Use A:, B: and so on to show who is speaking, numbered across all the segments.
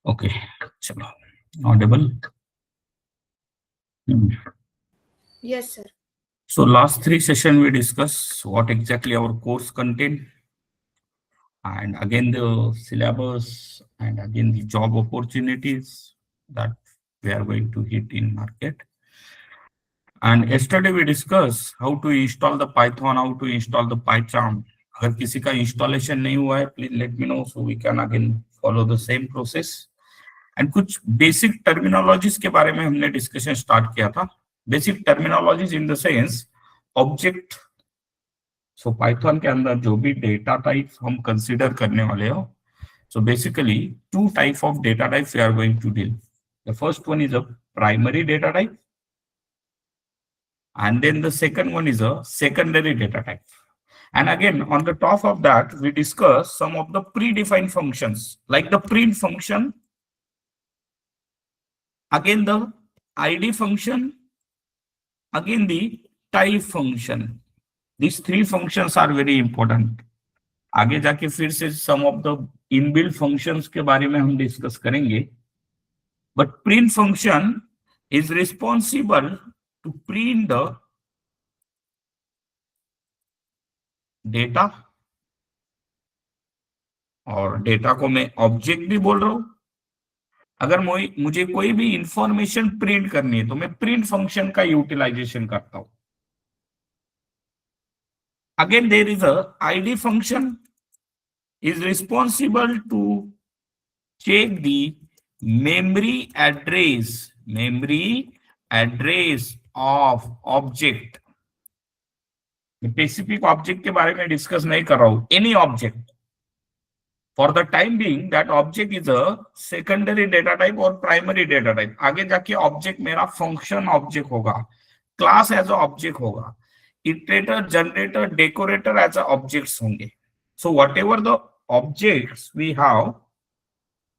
A: Okay, चलो Audible.
B: Yes, sir.
A: So last three session we discuss what exactly our course contain, and again the syllabus, and again the job opportunities that we are going to hit in market. And yesterday we discussed how to install the Python, how to install the PyCharm. अगर किसी का installation नहीं हुआ है, please let me know so we can again follow the same process. And कुछ basic terminologies के बारे में हमने discussion start किया था. Basic terminologies in the sense object. So Python के अंदर जो भी data type हम consider करने वाले हो, so basically two type of data types we are going to deal. The first one is a primary data type, and then the second one is a secondary data type. And again, on the top of that, we discuss some of the predefined functions, like the print function, again the id function, again the type function. These three functions are very important. आगे जाके फिर से some of the inbuilt functions के बारे में हम discuss करेंगे. But print function is responsible to print the data, और डेटा को मैं ऑब्जेक्ट भी बोल रहा हूं. अगर मुझे कोई भी इंफॉर्मेशन प्रिंट करनी है तो मैं प्रिंट फंक्शन का यूटिलाइजेशन करता हूं. Again there is a ID function is responsible to check the memory address of object. Specific object के बारे में डिस्कस नहीं कर रहा हूं, any object. For the time being that object is a secondary data type और primary data type. आगे जाके ऑब्जेक्ट मेरा फंक्शन ऑब्जेक्ट होगा, क्लास एज अ ऑब्जेक्ट होगा, iterator, generator, decorator as a objects होंगे. So whatever the objects we have,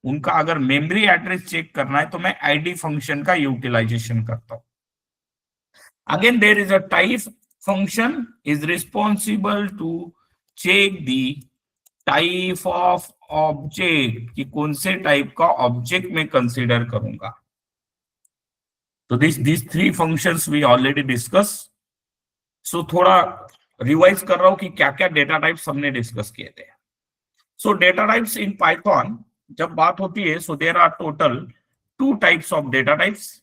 A: उनका अगर memory address check करना है तो मैं आईडी फंक्शन का यूटिलाइजेशन करता हूं. Again there is a type function is responsible to check the type of object, कि कौन से टाइप का ऑब्जेक्ट मैं कंसीडर करूंगा. तो this three functions we already discuss. So थोड़ा रिवाइज कर रहा हूं कि क्या क्या डेटा टाइप्स हमने डिस्कस किए थे. So data types in Python जब बात होती है, so there are total two types of data types.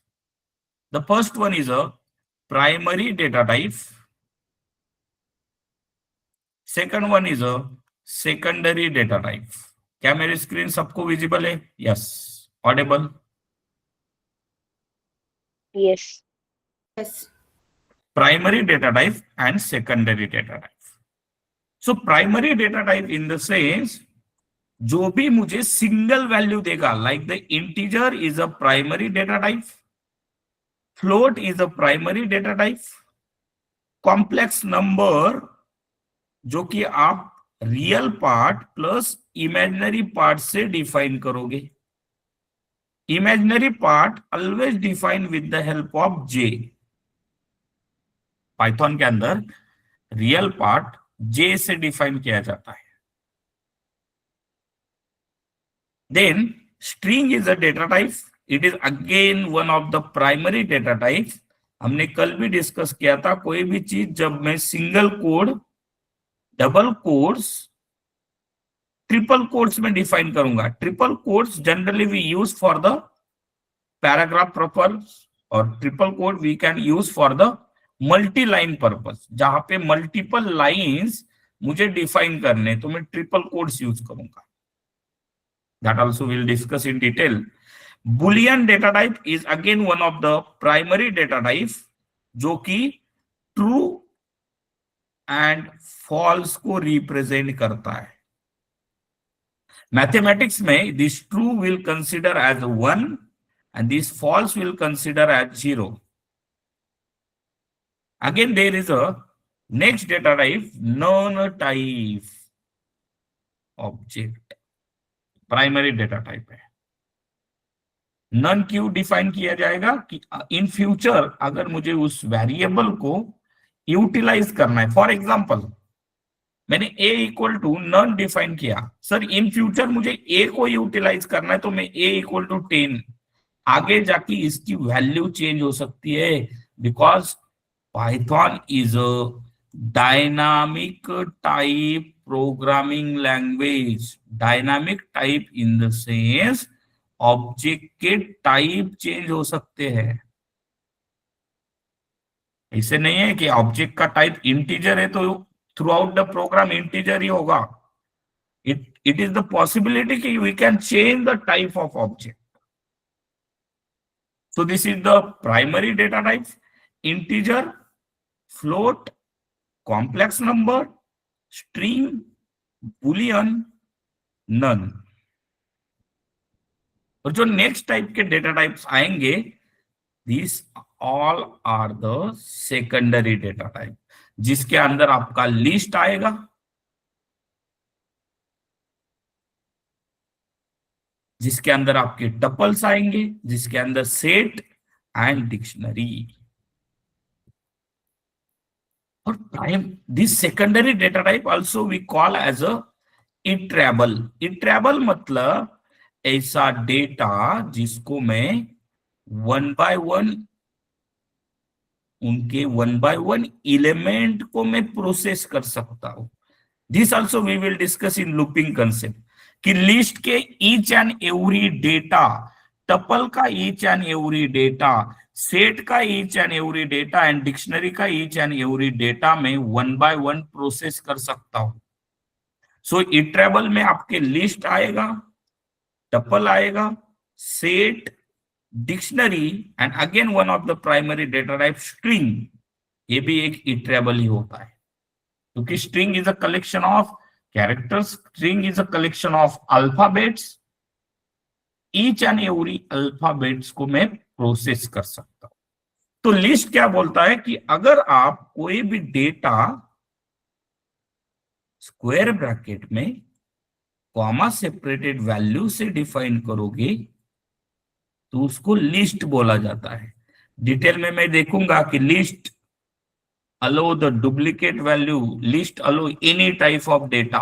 A: The first one is a primary data type, second one is a secondary data type. क्या मेरी screen सबको visible है? Yes, audible?
C: Yes.
B: Yes.
A: Primary data type and secondary data type. So primary data type in the sense जो भी मुझे single value देगा, like the integer is a primary data type, float is a primary data type, complex number जो कि आप real part plus imaginary part से define करोगे. Imaginary part always define with the help of J. Python के अंदर real part j से define किया जाता है. Then string is a data type. It is again one of the primary data types. हमने कल भी डिस्कस किया था, कोई भी चीज जब मैं single code, double codes, triple codes में डिफाइन करूंगा. Triple codes generally we use for the paragraph purpose, और triple code we can use for the multi line purpose. जहां पे मल्टीपल लाइंस मुझे डिफाइन करने, तो मैं ट्रिपल कोड्स यूज करूंगा. That also we'll discuss in detail. Boolean data type is again one of the primary data types जो कि true and false को represent करता है. Mathematics में this true will consider as 1 and this false will consider as 0. Again there is a next data type, non-type object. Primary data type है. None क्यों define किया जाएगा? कि इन फ्यूचर अगर मुझे उस वेरिएबल को यूटिलाइज करना है, फॉर एग्जांपल मैंने a equal to none define किया, सर इन फ्यूचर मुझे a को यूटिलाइज करना है तो मैं a इक्वल टू 10, आगे जाके इसकी वैल्यू चेंज हो सकती है, because Python is a dynamic type programming language. Dynamic type in the sense object के टाइप चेंज हो सकते हैं। ऐसे नहीं है कि ऑब्जेक्ट का टाइप इंटीजर है तो throughout the program integer ही होगा। इट इज द पॉसिबिलिटी कि we can change the type of object. So this is the primary data types: integer, float, complex number, string, boolean, none। और जो next type के data types आएंगे, these all are the secondary data type, जिसके अंदर आपका list आएगा, जिसके अंदर आपके टपल्स आएंगे, जिसके अंदर सेट एंड डिक्शनरी। और prime this secondary data type also we call as a iterable. Iterable मतलब ऐसा डेटा जिसको मैं वन बाय वन, उनके वन बाय वन एलिमेंट को मैं प्रोसेस कर सकता हूं। This also we will discuss in looping concept कि लिस्ट के each and every data, tuple का each and every data, set का each and every data and dictionary का ईच एंड एवरी डेटा में वन बाय वन प्रोसेस कर सकता हूं। सो iterable में आपके लिस्ट आएगा, टपल आएगा, set, dictionary and again one of the primary data type string. ये भी एक इटरेबल ही होता है, क्योंकि string is a collection of characters, string is a collection of alphabets. Each and every alphabets को मैं प्रोसेस कर सकता हूं। तो लिस्ट क्या बोलता है कि अगर आप कोई भी डेटा स्क्वायर ब्रैकेट में कॉमा सेपरेटेड वैल्यू से डिफाइन करोगे तो उसको लिस्ट बोला जाता है। डिटेल में मैं देखूंगा कि list allow the duplicate value, list allow any type of data,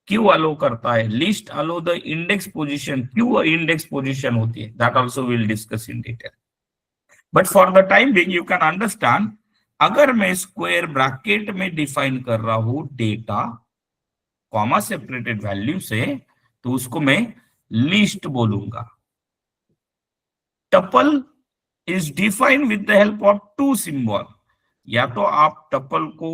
A: क्यों अलो करता है, list allow the index position, क्यों इंडेक्स पोजीशन होती है, that also will discuss in detail. But for the time being you can understand, अगर मैं square bracket में define कर रहा हूं डेटा कॉमा सेपरेटेड वैल्यू से, तो उसको मैं लिस्ट बोलूंगा। Tuple is defined with the help of two symbol. या तो आप टपल को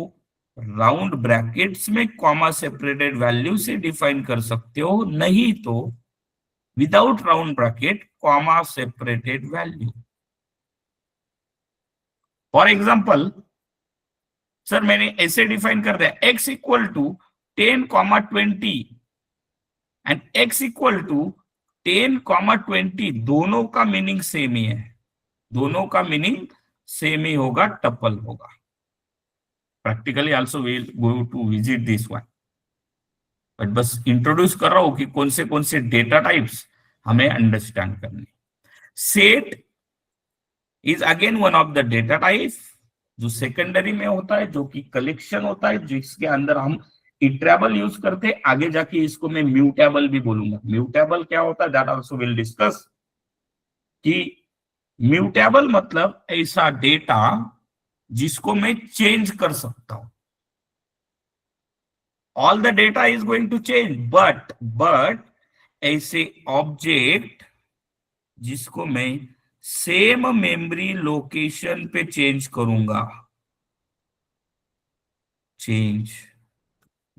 A: राउंड ब्रैकेट्स में कॉमा सेपरेटेड वैल्यू से डिफाइन कर सकते हो, नहीं तो without round bracket comma separated value. For example, sir मैंने ऐसे डिफाइन कर दिया x equal to 10,20 and x equal to 10,20, दोनों का मीनिंग सेम ही है, दोनों का मीनिंग सेम ही होगा, टपल होगा। Practically also will go to visit this one, but बस इंट्रोड्यूस कर रहा हूं कि कौन से डेटा टाइप्स हमें अंडरस्टैंड करने। Set is again one of the data type जो सेकेंडरी में होता है, जो कि कलेक्शन होता है, जिसके अंदर हम इटरेबल यूज करते हैं। आगे जाके इसको मैं म्यूटेबल भी बोलूंगा। म्यूटेबल क्या होता है, दैट आल्सो विल डिस्कस। कि म्यूटेबल मतलब ऐसा डेटा जिसको मैं चेंज कर सकता हूं। All the data is going to change, but ऐसे ऑब्जेक्ट जिसको मैं सेम मेमोरी लोकेशन पे चेंज करूंगा, change,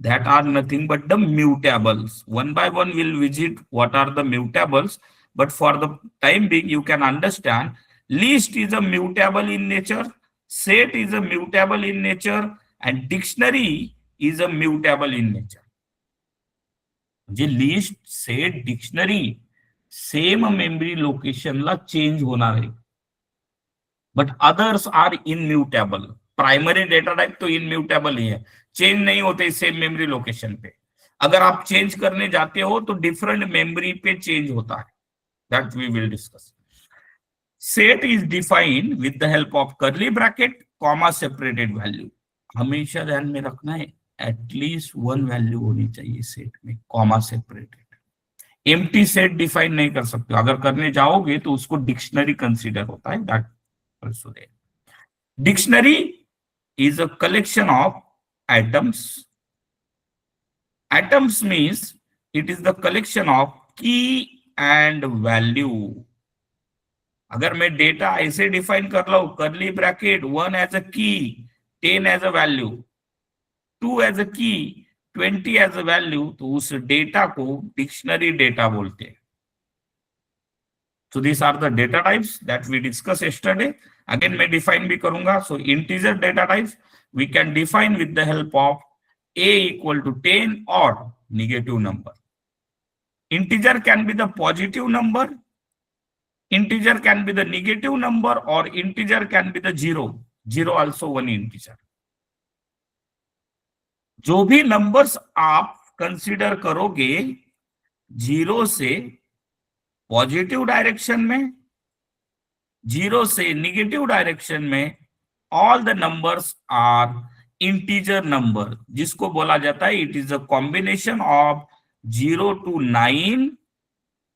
A: that are nothing but the mutables. One by one we'll visit what are the mutables, but for the time being you can understand list is a mutable in nature, set is a mutable in nature, and dictionary is a mutable in nature. जे list, set, dictionary same memory location ला change होणार आहे, but others are immutable. Primary data type तो immutable ही है, change नहीं होते same memory location पे। अगर आप चेंज करने जाते हो तो डिफरेंट मेमोरी पे चेंज होता है, that we will discuss. Set is defined with the help of curly bracket, comma separated value. हमेशा ध्यान में रखना है एटलीस्ट 1 वैल्यू होनी चाहिए सेट में, comma separated. Empty set define नहीं कर सकते, अगर करने जाओगे तो उसको डिक्शनरी कंसीडर होता है, that also there. Dictionary is a collection of items. Items means it is the collection of key and value. अगर मैं डेटा ऐसे डिफाइन कर लो, करली bracket 1 as a key, 10 as a value, 2 as a key, 20 as a value, तो उस data को dictionary data बोलते हैं। So these are the data types that we discussed yesterday. Again मैं define भी करूंगा. So integer data types we can define with the help of a equal to 10 or negative number. Integer can be the positive number, integer can be the negative number, or integer can be the zero. Zero also one integer. जो भी numbers आप consider करोगे zero से positive direction में, zero से negative direction में, all the numbers are integer number, जिसको बोला जाता है it is a combination of 0 to 9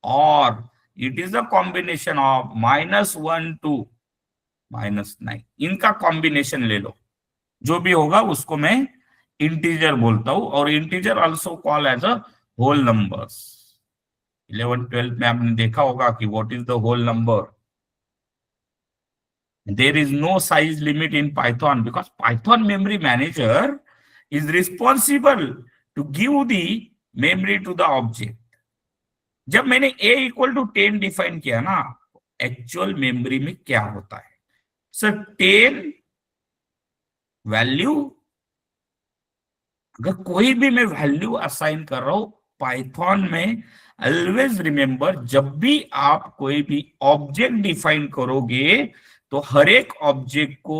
A: और it is a combination of -1 to -9। इनका कॉम्बिनेशन ले लो, जो भी होगा उसको मैं इंटीजर बोलता हूं। और integer also call as a whole numbers. 11-12 में आपने देखा होगा कि what is the whole number. There is no size limit in Python because Python memory manager is responsible to give the memory to the object. जब मैंने a equal to 10 define किया ना, actual memory में क्या होता है sir, 10 value, अगर कोई भी मैं वैल्यू असाइन कर रहा हूं पाइथन में, ऑलवेज रिमेंबर जब भी आप कोई भी ऑब्जेक्ट डिफाइन करोगे तो हर एक ऑब्जेक्ट को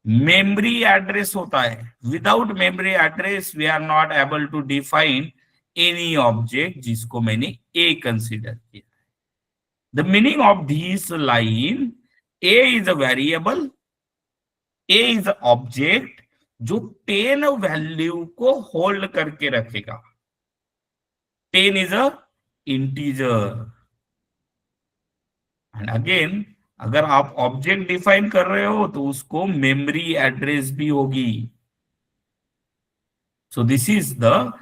A: मेमोरी एड्रेस होता है। Without memory address we are not able to define any object जिसको मैंने ए कंसीडर किया। The meaning of this line, a is a variable, a is a object जो 10 वैल्यू को होल्ड करके रखेगा। 10 is a integer. And again अगर आप object define कर रहे हो तो उसको मेमोरी एड्रेस भी होगी। So this is the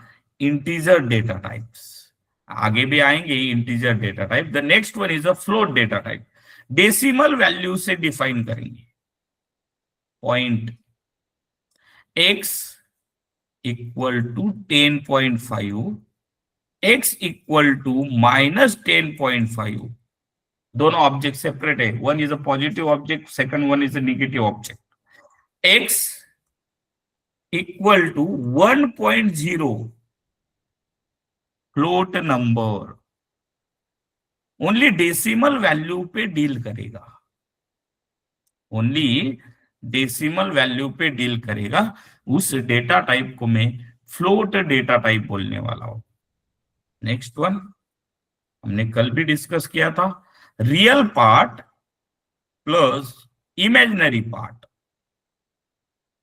A: integer data types. आगे भी आएंगे integer data type. The next one is a float data type. Decimal value से डिफाइन करेंगे। Point x equal to 10.5, x equal to -10.5। दोनों ऑब्जेक्ट सेपरेट है, one is a positive object, second one is a negative object. x equal to 1.0 float number, only decimal value पे deal करेगा, only decimal value पे deal करेगा। उस data type को मैं float data type बोलने वाला हूं। नेक्स्ट वन हमने कल भी डिस्कस किया था, real part plus imaginary part.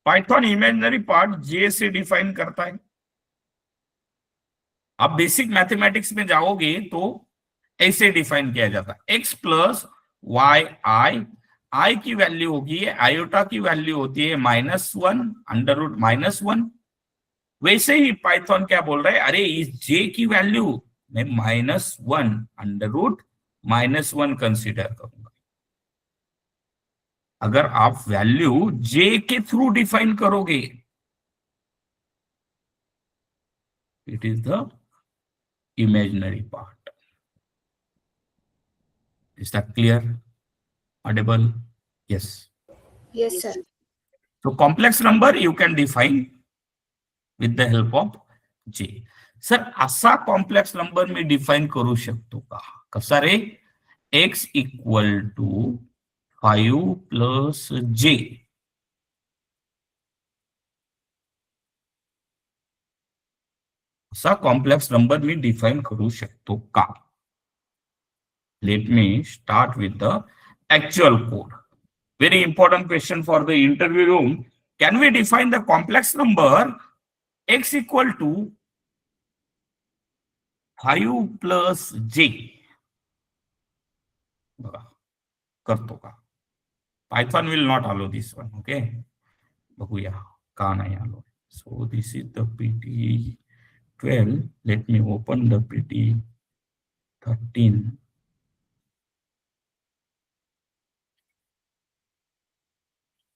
A: Python imaginary part j से डिफाइन करता है। आप बेसिक मैथमेटिक्स में जाओगे तो ऐसे डिफाइन किया जाता है, x प्लस वाई आई, आई की वैल्यू होगी, आयोटा की वैल्यू होती है -1 अंडर रूट -1। वैसे ही पाइथन क्या बोल रहा है, अरे इस जे की वैल्यू मैं -1 अंडर रूट -1 कंसिडर करूंगा। अगर आप वैल्यू जे के थ्रू डिफाइन करोगे, it is the imaginary part. Is that clear, Audible? Yes.
B: Yes, sir.
A: So complex number you can define with the help of J. Sir असा complex number मी define करू शकतो का? कसा रे? x equal to 5 plus j। असा complex number मी define करू शकतो का? Let me start with the actual code. Very important question for the interview room. Can we define the complex number x equal to 5 plus j बघा करतो का. Python will not allow this one. Okay, बघूया का नाही आलो. So this is the PT 12. Let me open the PT 13.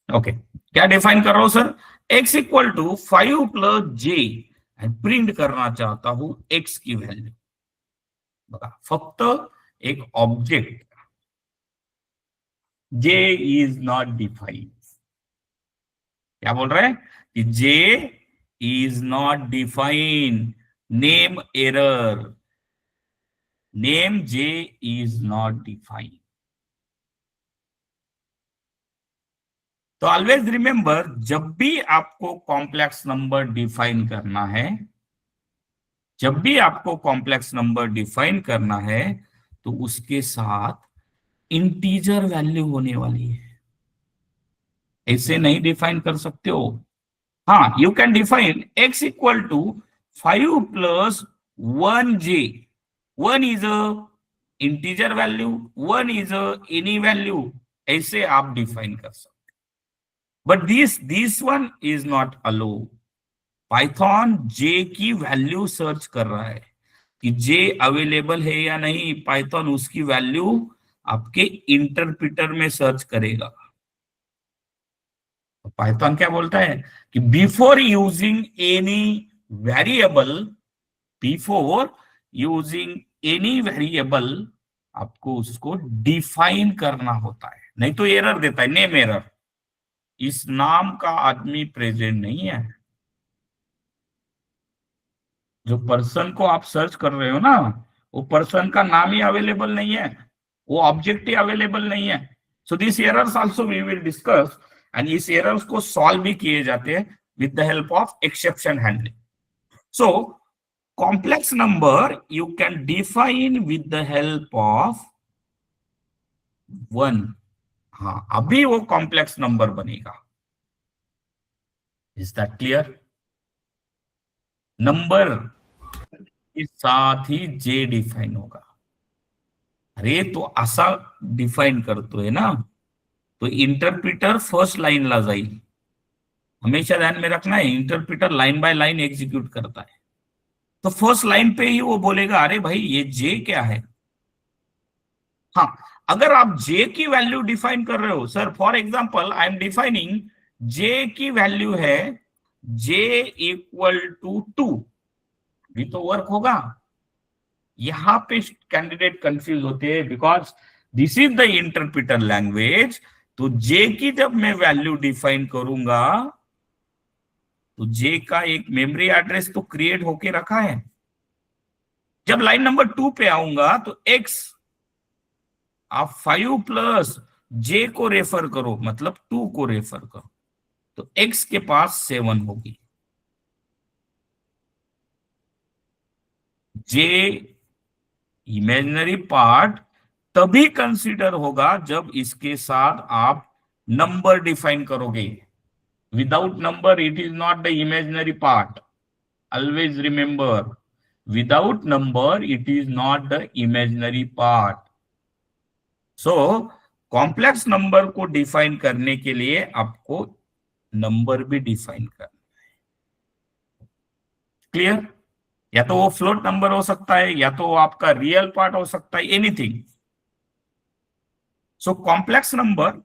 A: Okay, क्या define कर रहा हूं sir? x equal to 5 plus j and print करना चाहता हूं x की वैल्यू. बघा फक्त एक object j is not defined. क्या बोल रहे हैं कि j is not defined. Name error. Name j is not defined. तो ऑलवेज रिमेंबर, जब भी आपको कॉम्प्लेक्स नंबर डिफाइन करना है, जब भी आपको कॉम्प्लेक्स नंबर डिफाइन करना है, तो उसके साथ इंटीजर वैल्यू होने वाली है. ऐसे नहीं डिफाइन कर सकते हो. हाँ, you can define x equal to 5 plus 1j. 1 is a integer value, 1 is a any value. ऐसे आप डिफाइन कर सकते. But this one is not allow. Python j की वैल्यू सर्च कर रहा है कि j अवेलेबल है या नहीं. पाइथन उसकी वैल्यू आपके इंटरप्रिटर में सर्च करेगा. पाइथन क्या बोलता है कि before using any variable, before using any variable आपको उसको डिफाइन करना होता है. नहीं तो एरर देता है, नेम एरर. इस नाम का आदमी प्रेजेंट नहीं है. जो पर्सन को आप सर्च कर रहे हो ना, वो पर्सन का नाम ही अवेलेबल नहीं है, वो ऑब्जेक्ट ही अवेलेबल नहीं है. So this errors also we will discuss. And इस एरर्स को सॉल्व भी किए जाते हैं with the help of exception handling. So complex number you can define with the help of 1. हाँ, अभी वो कॉम्प्लेक्स नंबर बनेगा. Is that clear? नंबर के साथ ही जे डिफाइन होगा. अरे तो असा डिफाइन करतोय ना, तो इंटरप्रिटर फर्स्ट लाइन ला जाईल. हमेशा ध्यान में रखना है, interpreter line by line execute करता है. तो फर्स्ट लाइन पे ही वो बोलेगा अरे भाई ये जे क्या है. हाँ, अगर आप जे की वैल्यू डिफाइन कर रहे हो, sir for example I am defining j की वैल्यू है जे इक्वल टू 2, भी तो वर्क होगा. यहां पे कैंडिडेट कंफ्यूज होते हैं because this is the interpreter language. तो जे की जब मैं वैल्यू डिफाइन करूंगा तो जे का एक मेमोरी एड्रेस तो क्रिएट होके रखा है. जब लाइन नंबर 2 पे आऊंगा तो एक्स, आप 5 प्लस जे को रेफर करो, मतलब 2 को रेफर करो, तो एक्स के पास 7 होगी. जे इमेजिनरी पार्ट तभी कंसीडर होगा जब इसके साथ आप नंबर डिफाइन करोगे. Without number it is not the imaginary part. Always remember, without number it is not the imaginary part. So complex number को डिफाइन करने के लिए आपको नंबर भी डिफाइन करना. क्लियर? या तो वो फ्लोट नंबर हो सकता है, या तो वो आपका रियल पार्ट हो सकता है, anything. So complex number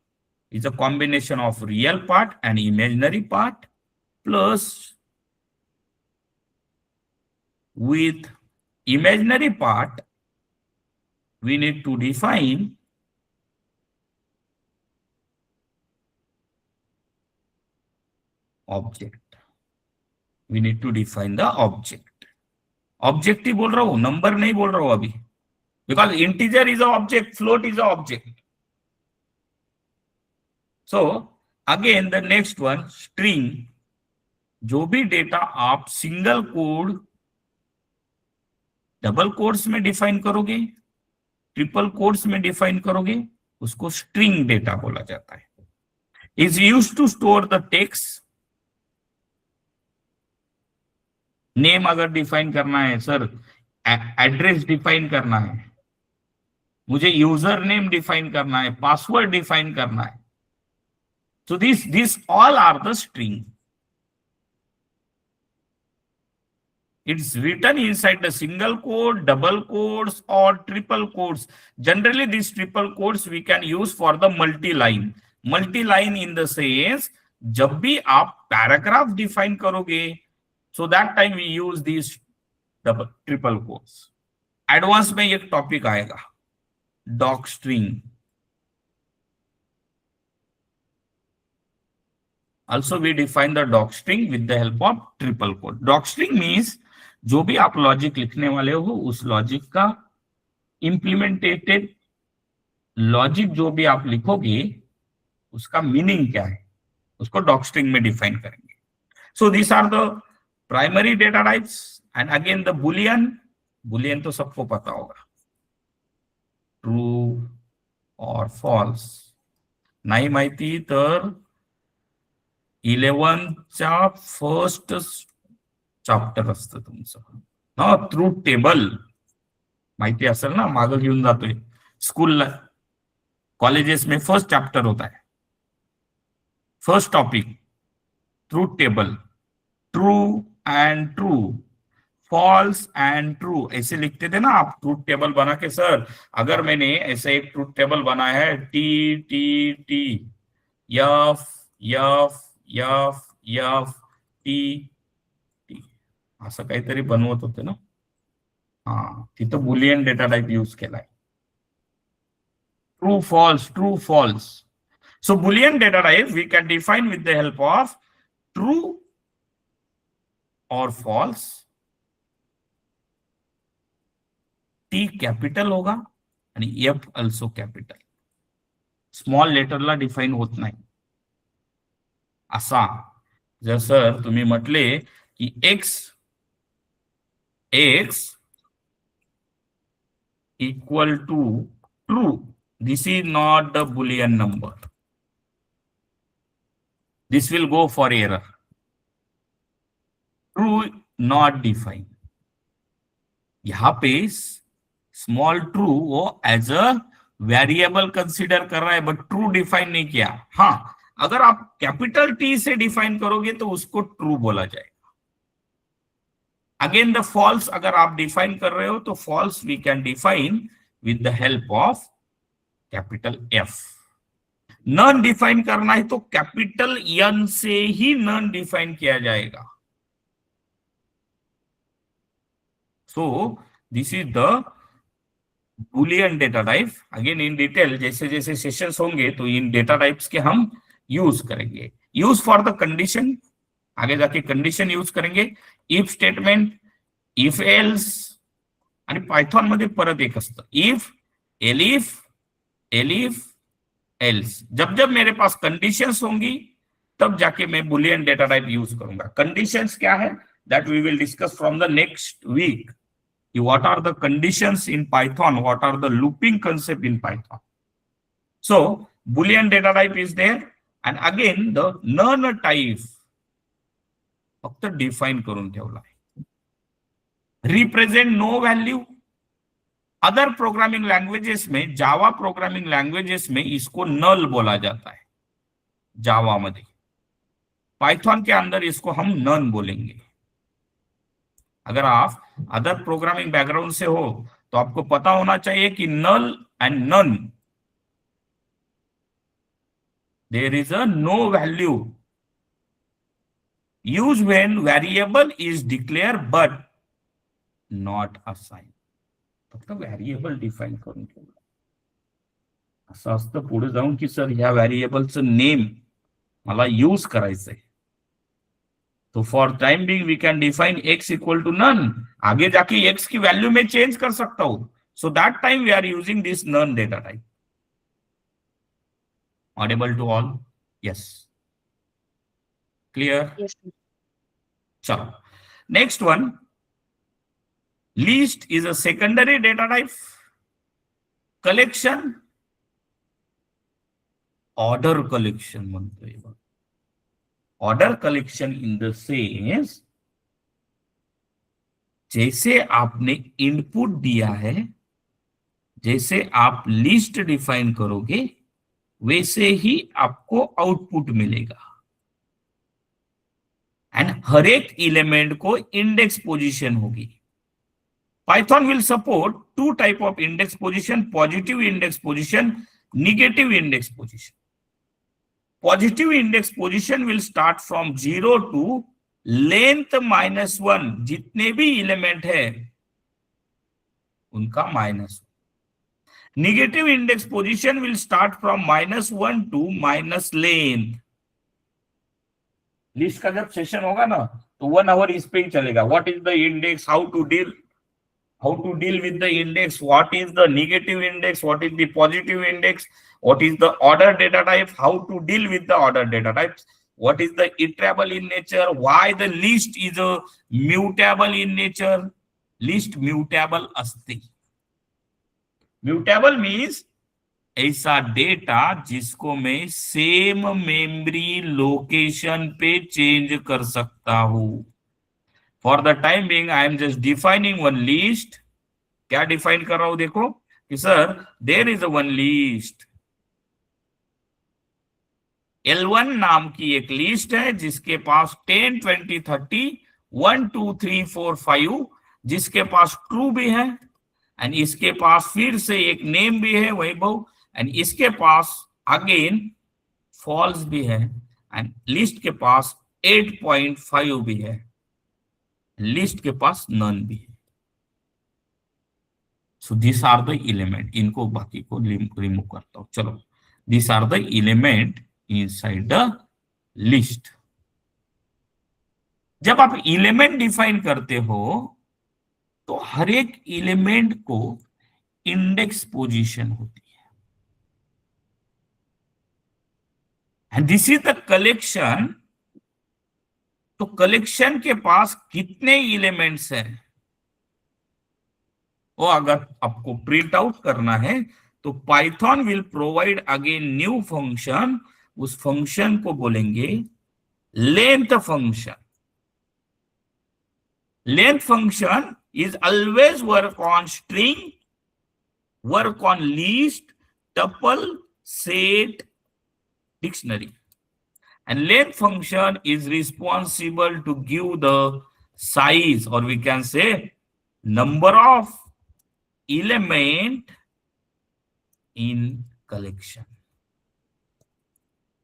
A: is a combination of real part and imaginary part, plus with imaginary part we need to define object. We need to define the object. Object ही बोल रहा हूं, number नहीं बोल रहा हूं अभी, because integer is a object, float is a object. So again the next one, string. जो भी डेटा आप सिंगल कोड, डबल कोड्स में डिफाइन करोगे, ट्रिपल कोड्स में डिफाइन करोगे, उसको स्ट्रिंग डेटा बोला जाता है. Is used to store the text name अगर डिफाइन करना है सर, एड्रेस डिफाइन करना है, मुझे यूजर नेम डिफाइन करना है, पासवर्ड डिफाइन करना है, so these all are the string. It's written inside the single quote, double quotes or triple quotes. Generally these triple quotes we can use for the multi-line. Multi-line in the sense जब भी आप paragraph define करोगे, so that time we use these double triple quotes. Advance में एक topic आएगा, doc string. Also we define the doc string with the help of triple quote. Doc string means जो भी आप लॉजिक लिखने वाले हो उस लॉजिक का इंप्लीमेंटेटेड लॉजिक जो भी आप लिखोगे उसका मीनिंग क्या है, उसको डॉक स्ट्रिंग में डिफाइन करेंगे. So this are the primary data types. And again the Boolean. Boolean तो सबको पता होगा, ट्रू और फॉल्स. नाही माहिती तर 11च्या फर्स्ट चॅप्टर असतं तुमचं ना, ट्रूथ टेबल माहिती असेल ना, मागे घेऊन जातोय स्कूलला, कॉलेजेस में फर्स्ट चैप्टर होता है, first topic truth table. True and true, false and true ऐसे लिखते थे ना आप ट्रूथ टेबल बना के. सर अगर मैंने ऐसे एक ट्रूथ टेबल बनाया है, T T T F F F F T T, असं काहीतरी बनवत होते ना. हा, तिथं बुलियन डेटा टाइप यूज केलाय. True false, true false. So Boolean data type we can define with the help of true or false. T capital होगा आणि F also कैपिटल. स्मॉल लेटरला डिफाइन होत नाही. असा जर सर तुम्ही म्हटले की x equal to true, this is not the Boolean number. This will go for error. True not defined. यहां पे स्मॉल ट्रू वो एज अ वेरिएबल कंसिडर कर रहा है, बट ट्रू डिफाइन नहीं किया. हाँ, अगर आप कैपिटल टी से डिफाइन करोगे तो उसको ट्रू बोला जाएगा. अगेन द फॉल्स अगर आप डिफाइन कर रहे हो तो false we can define with the help of capital F. None define करना है तो कैपिटल एन से ही नन डिफाइन किया जाएगा. सो this is the Boolean data type. Again in detail जैसे जैसे सेशंस होंगे तो इन डेटा टाइप्स के हम यूज करेंगे. यूज फॉर द कंडीशन, आगे जाके कंडीशन यूज करेंगे. इफ स्टेटमेंट, इफ एल्स, आणि पायथॉन मध्ये परत एक असतं इफ, एलिफ, एलिफ एल्स. जब जब मेरे पास कंडीशंस होंगी तब जाके मैं बुलियन डेटा टाइप यूज करूंगा. कंडीशंस क्या है that we will discuss from the next week. What are the conditions in Python? What are the looping concept in Python? So Boolean data type is there, and again the none type फक्त define करून ठेवला आहे. Represent no value. Other programming languages में, Java programming languages में इसको नल बोला जाता है जावा में. पाइथन के अंदर इसको हम नन बोलेंगे. अगर आप अदर प्रोग्रामिंग बैकग्राउंड से हो तो आपको पता होना चाहिए कि null and none, there is a no value use when variable is declare but not assign. फक्त व्हेरिएबल डिफाइन करून ठेवलं. असं असतं पुढे जाऊन की सर ह्या व्हेरिएबलचं नेम मला यूज करायचंय. तो for time being we can define x equal to none. आगे जाके x की वैल्यू में चेंज कर सकता हूं. So that time we are using this none data type. Audible to all? Yes, clear?
B: Yes.
A: चलो next one. List is a secondary data type. Collection, order collection म्हणतोय. Order collection in the sense जैसे आपने input दिया है, जैसे आप list define करोगे, वैसे ही आपको आउटपुट मिलेगा। एंड हर एक एलिमेंट को इंडेक्स पोजीशन होगी। Python will support two type of index position, positive index position, negative index position. Positive index position will start from 0 to length -1, जितने भी एलिमेंट है उनका -1। Negative index position will start from -1 to minus length. List का जब session होगा ना, तो 1 our इस पे ही चलेगा। What is the index, how to deal with the index, what is the negative index, what is the positive index, what is the order data type, how to deal with the order data types, what is the iterable in nature, why the list is a mutable in nature. List mutable asti. Mutable means ऐसा data जिसको मैं same memory location पे change कर सकता हूं। For the time being I am just defining one list. क्या define कर रहा हूं, देखो कि sir there is a one list. L1 नाम की एक लिस्ट है जिसके पास 10, 20, 30, 1, 2, 3, 4, 5, जिसके पास ट्रू भी है, एंड इसके पास फिर से एक नेम भी है वैभव, एंड इसके पास अगेन फॉल्स भी है, एंड लिस्ट के पास 8.5 भी है, लिस्ट के पास नन भी है। So this are the element. इनको बाकी को रिमूव करता हूं। चलो, this are the element inside the list. जब आप एलिमेंट डिफाइन करते हो तो हर एक एलिमेंट को इंडेक्स पोजीशन होती है, and this is the collection. तो कलेक्शन के पास कितने एलिमेंट्स हैं, वो अगर आपको प्रिंट आउट करना है तो Python will provide again new function. उस फंक्शन को बोलेंगे length function. Length function is always work on string, work on list, tuple, set, dictionary. And length function is responsible to give the size, or we can say number of element in collection.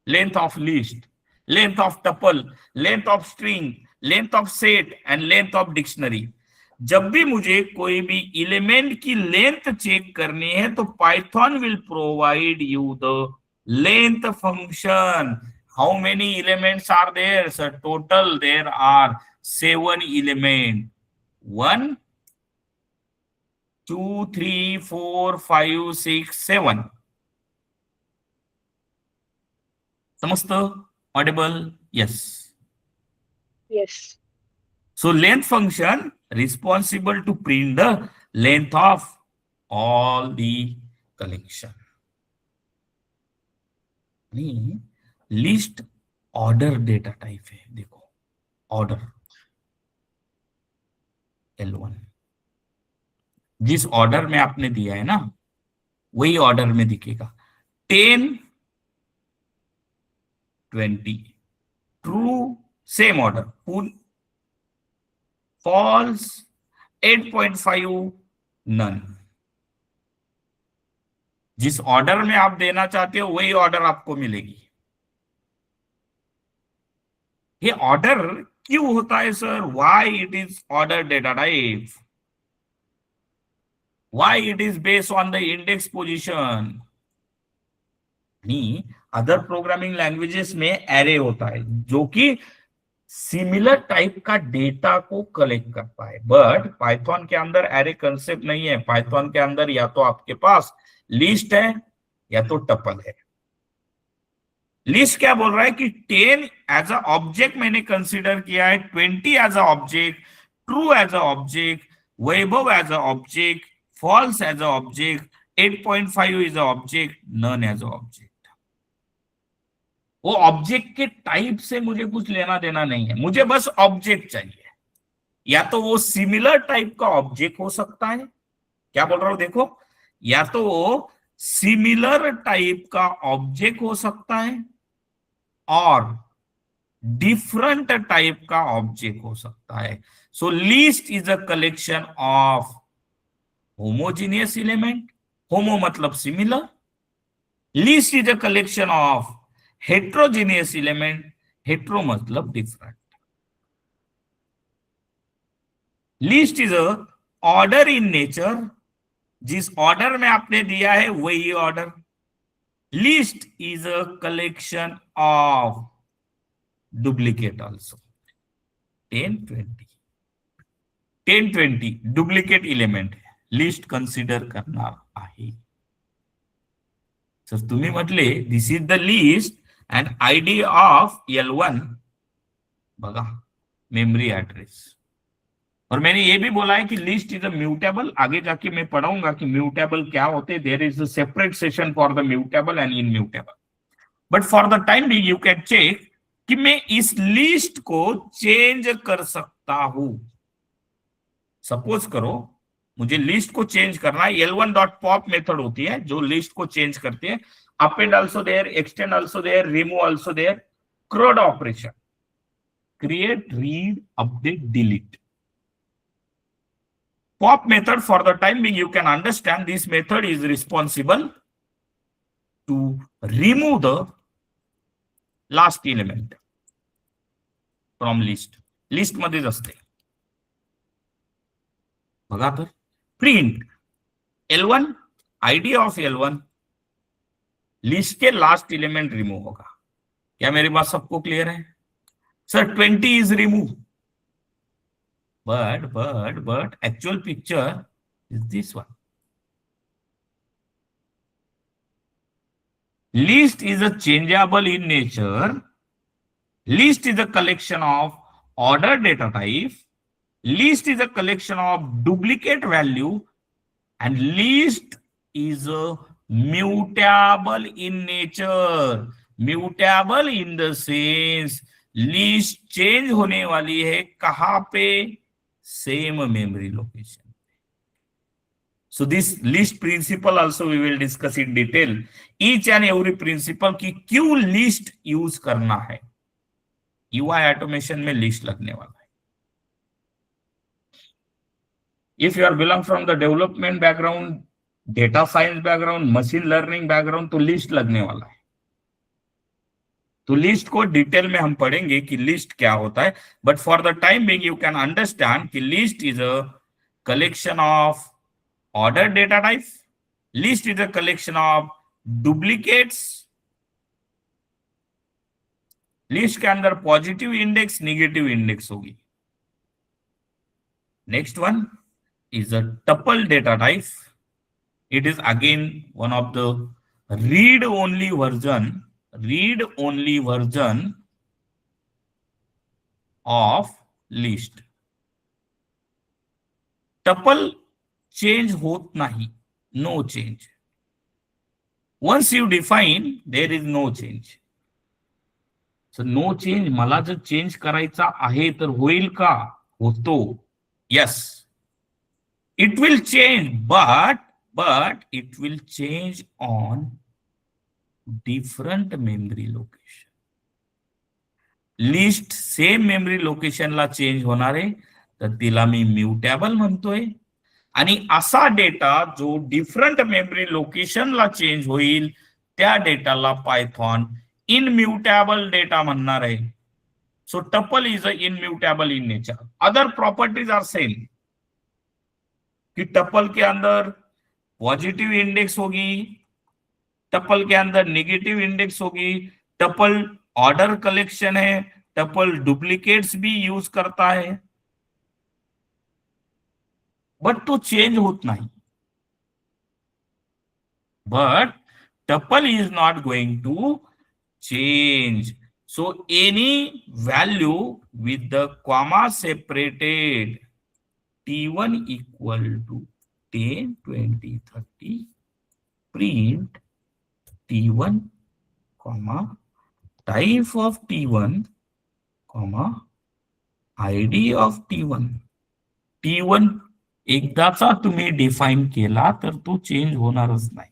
A: Length of list, length of tuple, length of string, length of set and length of dictionary. जब भी मुझे कोई भी element की length check करनी है तो Python will provide you the length function. How many elements are there sir? Total there are 7 element. 1 2 3 4 5 6 7। समझते? Audible? Yes
C: Yes.
A: So length function responsible to print the length of all the collection. List order data type है। देखो order L1 जिस order में आपने दिया है ना वही ऑर्डर में दिखेगा। 10 20 true same order, full false 8.5 none. जिस ऑर्डर में आप देना चाहते हो वही ऑर्डर आपको मिलेगी। ये ऑर्डर क्यों होता है sir? Why it is order data type, why it is based on the index position. Other programming languages में एरे होता है जो कि सिमिलर टाइप का डेटा को कलेक्ट करता है, बट पाइथन के अंदर एरे कंसेप्ट नहीं है। पाइथन के अंदर या तो आपके पास लिस्ट है या तो टपल है। लिस्ट क्या बोल रहा है कि 10 एज अ ऑब्जेक्ट मैंने कंसीडर किया है, 20 as a object, true as a object, Vaibhav as a object, false as a object, 8.5 is a object, none as a object. वो ऑब्जेक्ट के टाइप से मुझे कुछ लेना देना नहीं है, मुझे बस ऑब्जेक्ट चाहिए। या तो वो सिमिलर टाइप का ऑब्जेक्ट हो सकता है, क्या बोल रहा हूं देखो, या तो वो सिमिलर टाइप का ऑब्जेक्ट हो सकता है और डिफरेंट टाइप का ऑब्जेक्ट हो सकता है. So list is a collection of homogeneous element, homo मतलब similar, list is a collection of heterogeneous element, hetero मतलब different. List is a order in nature, जिस ऑर्डर में आपने दिया है वही order. List is a collection of duplicate also. 1020 duplicate element list consider करणार आहे. तर तुम्ही म्हटले this is the list and ID of L1, बघा मेमरी एड्रेस. और मैंने ये भी बोला है कि लिस्ट इज अ म्यूटेबल. आगे जाके मैं पढ़ाऊंगा कि म्यूटेबल क्या होते हैं. There is a separate session for the mutable and immutable. But for the time being you can check कि मैं इस लिस्ट को चेंज कर सकता हूं. सपोज करो मुझे लिस्ट को चेंज करना है. L1.pop मेथड होती है जो लिस्ट को चेंज करती है. Append also there, extend also there, remove also there. CRUD operation, create, read, update, delete. Pop method, for the time being, you can understand this method is responsible to remove the last element from list. List मध्येच असते. बघा तर print L1, ID of L1, list के last element remove होगा. क्या मेरी बात सबको क्लियर है? Sir 20 is remove, but actual picture is this one. List is a changeable in nature. List is a collection of ordered data type. List is a collection of duplicate value, and list is a mutable in nature. Mutable in the sense list change होने वाली है कहां पे? Same memory location. So this list principle also we will discuss in detail. Each and every principle की क्यों list use करना है. UI automation में लिस्ट लगने वाला है. If you are belong from the development background, data science background, machine learning background, तो list लगने वाला है. तो लिस्ट को डिटेल में हम पढ़ेंगे कि लिस्ट क्या होता है. But for the time being you can understand कि list is a collection of order data type. List is a collection of duplicates. List के अंदर पॉजिटिव इंडेक्स, नेगेटिव इंडेक्स होगी. Next one is a tuple data type. It is again one of the read only version of list. Tuple change होत नाही, no change. Once you define, there is no change. So no change. मला जर change करायचा आहे तर होईल का? होतो. Yes, it will change, but it will change on different memory location. List same memory लोकेशनला चेंज होणार आहे तर तिला मी म्युटेबल म्हणतोय. आणि असा डेटा जो डिफरंट मेमरी लोकेशनला चेंज होईल त्या डेटाला पायथॉन इनम्युटेबल डेटा म्हणणार आहे. So tuple is a immutable in nature. Other properties are same. कि टपल के अंदर पॉजिटिव इंडेक्स होगी, टपल के अंदर नेगेटिव इंडेक्स होगी. टपल ऑर्डर कलेक्शन है, टपल डुप्लीकेट्स भी यूज करता है, बट तो चेंज होत नाही. But tuple is not going to change. So any value with the comma separated T1 equal to 10, 20, 30 print T1, comma, type of T1, comma, ID of T1. T1 एकदाचा तुम्ही define केला तर तो change होणारच नाही.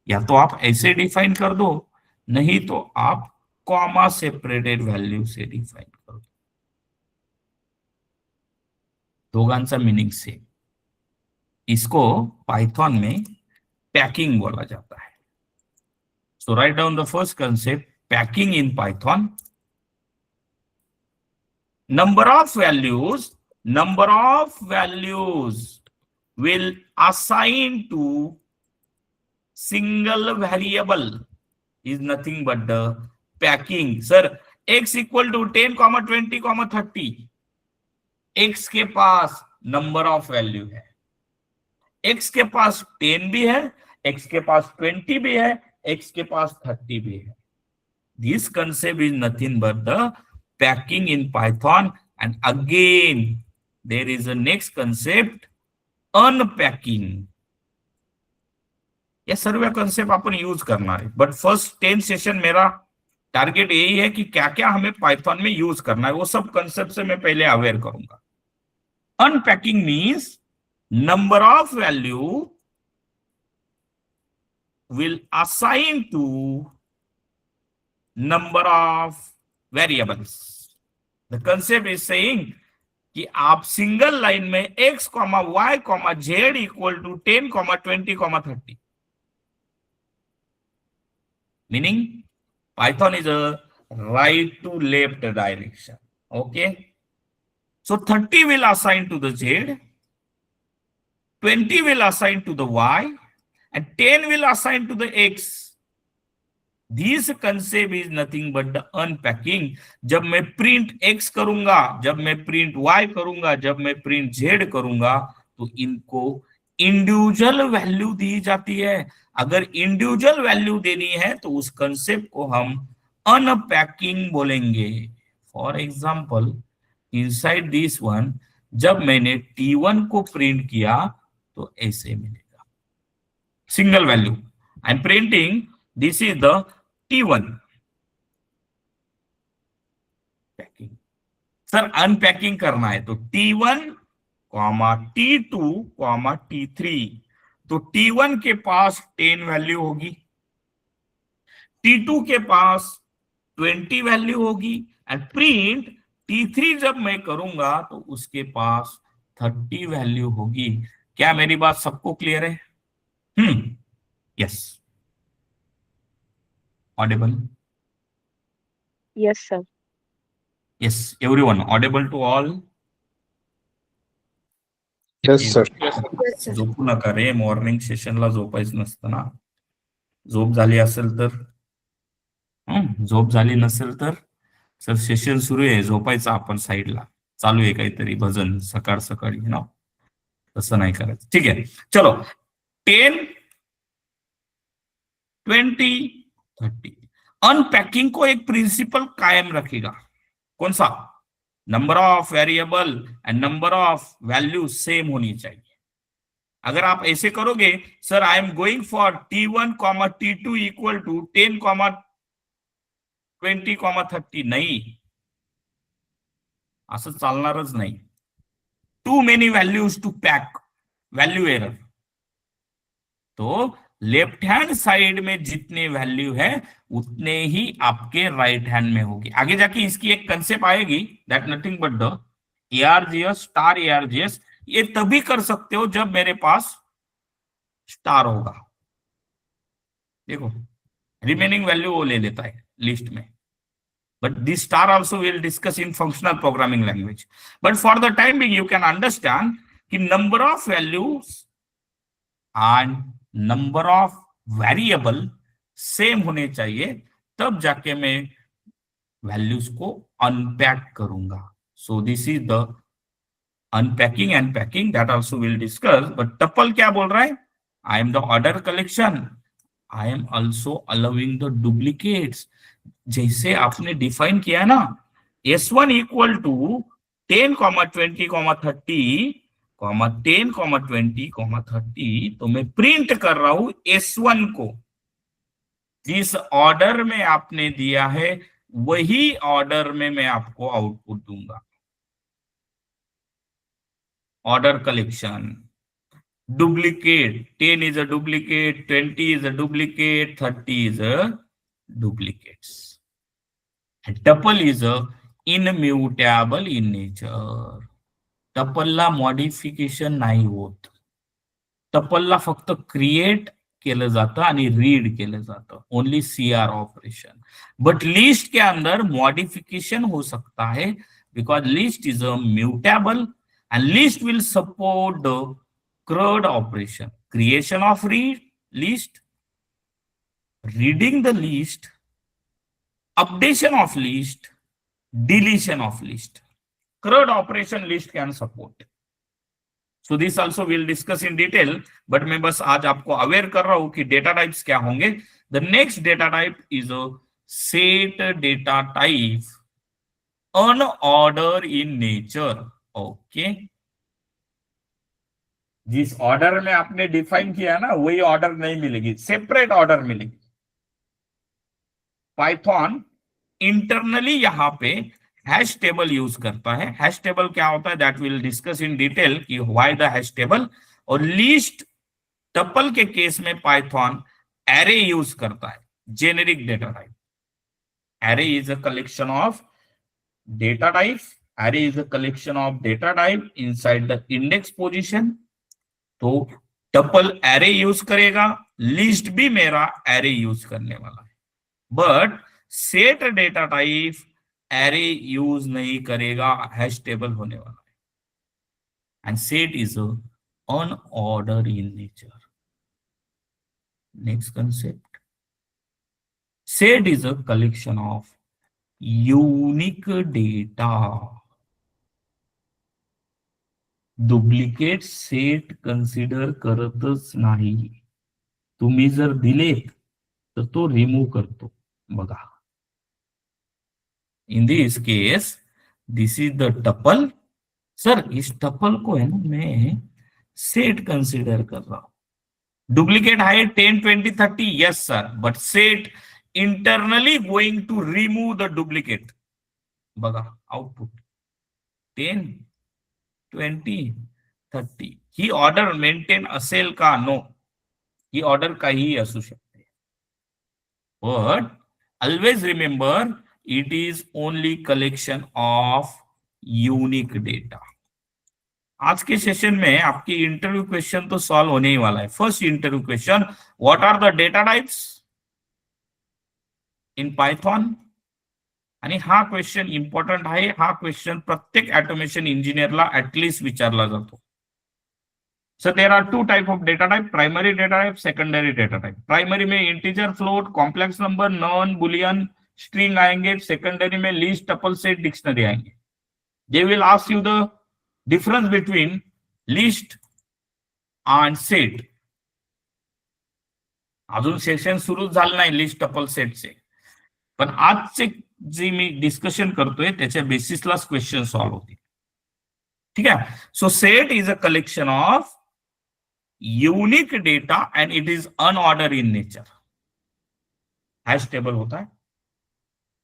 A: या तो आप ऐसे डिफाइन कर दो, नहीं तो आप कॉमा सेपरेटेड वैल्यू से डिफाइन करो. दोघांचा मीनिंग सेम. इसको पाइथन में पैकिंग बोला जाता है. So write down the first concept, packing in Python. Number of values will assign to single variable is nothing but the packing. Sir, x equal to 10, 20, 30. x के पास number of value है, x के पास 10 भी है, x के पास 20 भी है, x के पास 30 भी है. This concept is nothing but the packing in Python. And again there is a next concept, unpacking. ये सर्व कंसेप्ट अपन यूज करना है, बट फर्स्ट 10 सेशन मेरा टारगेट यही है कि क्या क्या हमें पाइथन में यूज करना है, वो सब कंसेप्ट से मैं पहले अवेयर करूंगा. Unpacking means number of value will assign to number of variables. The concept is saying कि आप सिंगल लाइन में x, y, z equal to 10, 20, 30. Meaning Python is a right to left direction. Okay. So 30 will assign to the z, 20 will assign to the y, and 10 will assign to the x. This concept is nothing but the unpacking. जब मैं print x करूंगा, जब मैं print y करूंगा, जब मैं print z करूंगा, तो इनको इंडिविजुअल वैल्यू दी जाती है. अगर इंडिविजुअल वैल्यू देनी है तो उस कंसेप्ट को हम अनपैकिंग बोलेंगे. For example, inside this one, जब मैंने T1 को प्रिंट किया तो ऐसे मिलेगा single value. I am printing, this is the T1. Packing. Sir unpacking करना है तो T1, T2, T3. तो T1 के पास 10 वैल्यू होगी, T2 के पास 20 वैल्यू होगी, एंड प्रिंट T3 जब मैं करूंगा तो उसके पास 30 वैल्यू होगी. क्या मेरी बात सबको क्लियर है? Yes. Audible?
C: Yes, sir.
A: Yes, everyone. Audible to all?
D: Yes, sir.
B: Yes, sir.
A: झोपू नका रे, मॉर्निंग सेशनला झोपायचं नसतं ना. झोप झाली असेल तर, झोप झाली नसेल तर सर सेशन सुरू आहे, झोपायचं आपण साईडला, चालू आहे काहीतरी भजन सकाळ सकाळी ना, तसं नाही करायचं. ठीक आहे, चलो. 10, 20, 30. अनपैकिंग को एक प्रिंसिपल कायम रखेगा. कौन सा? Number of variable and number of value same होनी चाहिए. अगर आप ऐसे करोगे, sir I am going for T1, T2 equal to 10, 20, 30, नाही, असं चालणारच नाही. Too many values to pack, value error. तो लेफ्ट हैंड साइड में जितने वैल्यू है उतने ही आपके राइट हैंड में होगी. आगे जाके इसकी एक कंसेप्ट आएगी, that nothing but the ARGS, star ARGS. ये तभी कर सकते हो जब मेरे पास स्टार होगा. देखो रिमेनिंग वैल्यू वो ले लेता है लिस्ट में, but this star also will discuss in functional programming language. But for the time being you can understand कि number of values and number of variable same होने चाहिए, तब जाके मैं वैल्यूज को अनपैक करूंगा. So this is the unpacking and packing, that also will discuss. But tuple क्या बोल रहा है? I am the order collection, I am also allowing the duplicates. जैसे आपने डिफाइन किया है ना, S1 इक्वल टू 10, 20, 30, 10, 20, 30, तो मैं प्रिंट कर रहा हूं S1 को. जिस ऑर्डर में आपने दिया है वही ऑर्डर में मैं आपको आउटपुट दूंगा. order collection. Duplicate, 10 is a duplicate, 20 is a duplicate, 30 is a duplicates. And tuple is a immutable in nature. टपलला मॉडिफिकेशन नाही होत. टपलला फक्त क्रिएट केलं जातं आणि रीड केलं जातं, only CR operation. But list के अंदर मॉडिफिकेशन हो सकता है because list is a mutable and list will support the CRUD operation, creation of list, reading the list, updation of list, deletion of list. CRUD operation list can support. So this also we'll discuss in detail, but मैं बस आज आपको aware कर रहा हूं कि data types क्या होंगे. The next data type is a set data type, unordered in nature. Okay. जिस ऑर्डर में आपने डिफाइन किया ना वही ऑर्डर नहीं मिलेगी, सेपरेट ऑर्डर मिलेगी. पाइथन इंटरनली यहां पे हैश टेबल यूज करता है. हैश टेबल क्या होता है that will discuss in detail कि व्हाई द हैश टेबल. और लिस्ट टपल के केस में पाइथन एरे यूज करता है, generic data type. Array is a collection of data type. Array is a collection of data type inside the index position. तो tuple array use करेगा, list भी मेरा array use करने वाला है. But set data type array use नहीं करेगा, hash table होने वाला है. And set is unordered in nature. Next concept, set is a collection of unique data. Duplicate set consider करतच नाही. तुम्ही जर दिलेत तर तो रिमूव्ह करतो. बघा, in this case this is the tuple. Sir इस टपल को है ना मैं सेट कंसिडर कर रहा हूं. डुप्लीकेट है 10, 20, 30. Yes sir, but set internally going to remove the duplicate. बघा आउटपुट 10, 20, 30. ही ऑर्डर मेंटेन असेल का? नो, ही ऑर्डर काहीही असू शकते. But always remember it is only collection of unique data. आज के सेशन में आपकी इंटरव्यू क्वेश्चन तो सॉल्व होने ही वाला है. First interview question, what are the data types in Python. आणि हा क्वेश्चन इम्पॉर्टंट आहे. हा क्वेश्चन प्रत्येक ऑटोमेशन इंजिनियरला ऍटलीस्ट विचारला जातो. So there are two type of data type, primary data type, secondary data type. Primary में integer, float, complex number, none, boolean, string आएंगे. Secondary में लिस्ट, टपल, सेट, डिक्शनरी आएंगे. They will ask you the difference between list and set. अजून session सुरू झालं नाही list, tuple, सेटचे, पण आजचे जे मी डिस्कशन करतोय त्याच्या बेसिसलाच क्वेश्चन सॉल्व होतील. ठीक है. सो set is a collection of unique data and it is unordered in nature. Hash table होता है.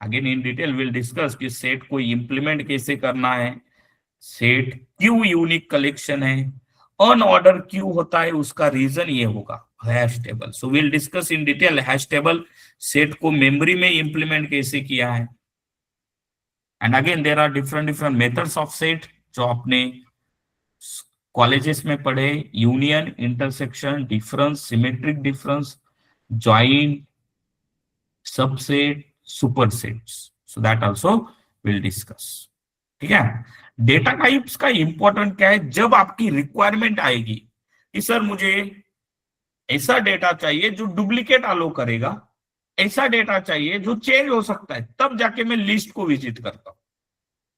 A: Again in detail will discuss कि सेट को इंप्लीमेंट कैसे करना है, सेट क्यों यूनिक कलेक्शन है, अनऑर्डर क्यों होता है, उसका रीजन ये होगा hash table. So will discuss in detail hash table. Set को मेमोरी में इंप्लीमेंट कैसे किया है. And again there are different methods of set जो आपने कॉलेजेस में पढ़े. Union, intersection, difference, symmetric difference, join, subset, supersets. So that also will discuss. ठीक है. डेटा टाइप्स का इंपॉर्टेंट क्या है, जब आपकी रिक्वायरमेंट आएगी कि सर मुझे ऐसा डेटा चाहिए जो डुप्लीकेट अलो करेगा, ऐसा डेटा चाहिए जो चेंज हो सकता है, तब जाके मैं लिस्ट को विजिट करता हूं.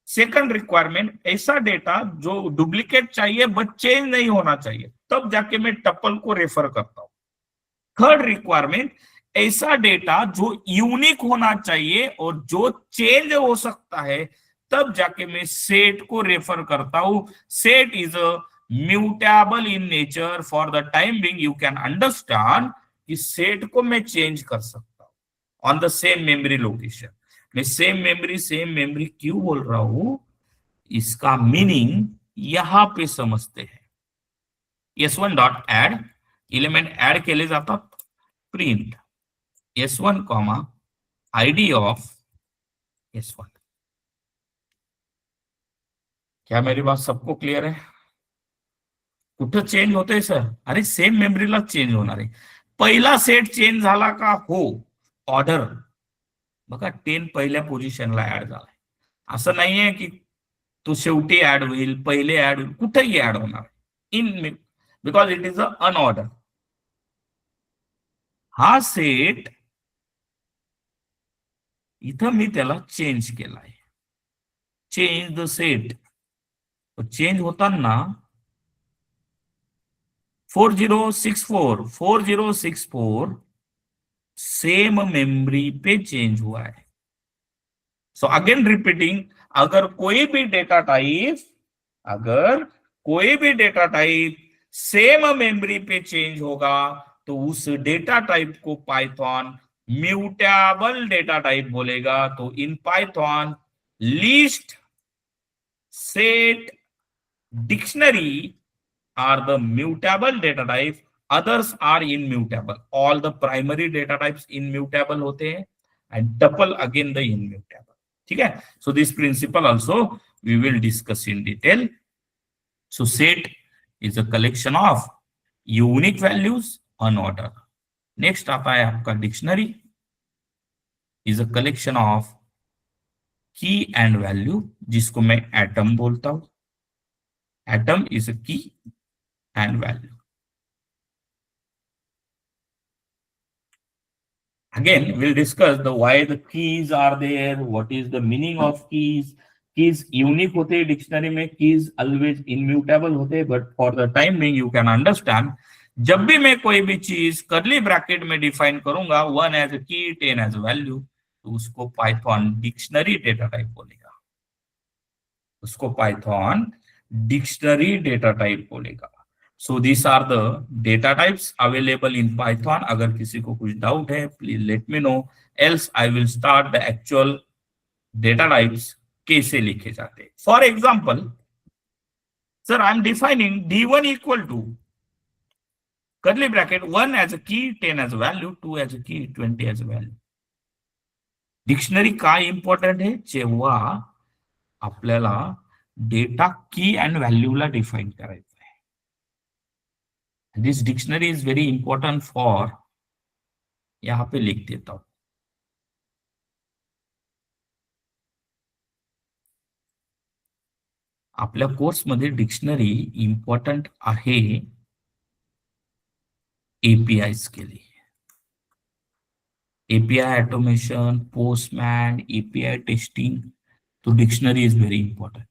A: सेकंड रिक्वायरमेंट, ऐसा डेटा जो डुप्लीकेट चाहिए बट चेंज नहीं होना चाहिए, तब जाके मैं टपल को रेफर करता हूं. थर्ड रिक्वायरमेंट, ऐसा डेटा जो यूनिक होना चाहिए और जो चेंज हो सकता है, तब जाके मैं सेट को रेफर करता हूं. Set is a mutable in nature. For the time being you can understand कि सेट को मैं चेंज कर सकता हूं on the same memory location. मैं सेम मेमोरी क्यों बोल रहा हूं, इसका मीनिंग यहां पे समजते हैं. S1 dot add element add केले जातात. Print S1 comma ID of S1. क्या मेरी बात सबको क्लियर है? कुठं चेंज होतंय सर? अरे सेम मेमरीला चेंज होणार आहे. पहिला सेट चेंज झाला का? हो. ऑर्डर बघा 10 पहिल्या पोझिशनला ऍड झालाय. असं नाहीये की तो शेवटी ऍड होईल, पहिले ऍड होईल, कुठेही ऍड होणार इन, because it is a unorder. हा सेट इथं मी त्याला चेंज केलाय. Change the set. चेंज होताना 4064 सेम मेमोरी पे चेंज हुआ है. सो अगेन रिपीटिंग, अगर कोई भी डेटा टाइप सेम मेमोरी पे चेंज होगा तो उस डेटा टाइप को पाइथन म्यूटेबल डेटा टाइप बोलेगा. तो in Python list, set, dictionary are the mutable data type, others are immutable. All the primary data types immutable होते हैं and tuple again the immutable. ठीक है? So this principle also we will discuss in detail. So set is a collection of unique values on order. Next आता है आपका dictionary is a collection of key and value, जिसको मैं atom बोलता हूं. Atom is a key and value. Again, we'll discuss the why the keys are there, what is the meaning of keys. Keys unique होते हैं dictionary में, keys always immutable होते हैं. But for the time being you can understand, जब भी मैं कोई भी चीज कर्ली ब्रैकेट में डिफाइन करूंगा 1 as a key, 10 as a value, तो उसको पाइथन डिक्शनरी डेटा टाइप बोलेगा. उसको पाइथन डिक्शनरी डेटा टाइप बोलेगा. So these are the data types available in Python. अगर किसी को कुछ डाउट है please let me know, else I will start the actual data types कैसे लिखे जाते हैं. For example, sir I am defining D1 equal to curly bracket 1 as a key, 10 as a value, 2 as a key, 20 as a value. Dictionary काय important आहे? जेव्हा आपल्याला data की and व्हॅल्यूला define करायचं. This dictionary is very important for, यहां पे लिख देता हूं. आपल्या कोर्स मध्ये डिक्शनरी इम्पॉर्टंट आहे एपीआयज के लिए. API automation, postman, API testing, तो डिक्शनरी इज वेरी इंपॉर्टेंट.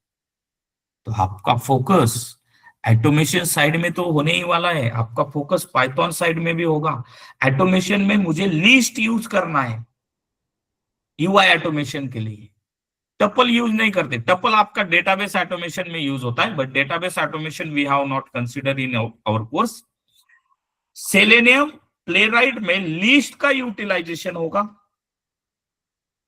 A: तो आपका फोकस ऑटोमेशन साइड में तो होने ही वाला है, आपका फोकस पाइथन साइड में भी होगा. ऑटोमेशन में मुझे लिस्ट यूज करना है यूआई ऑटोमेशन के लिए. टपल यूज नहीं करते. टपल आपका डेटाबेस ऑटोमेशन में यूज होता है, but database automation we have not consider in our course. Selenium, Playwright में लिस्ट का यूटिलाइजेशन होगा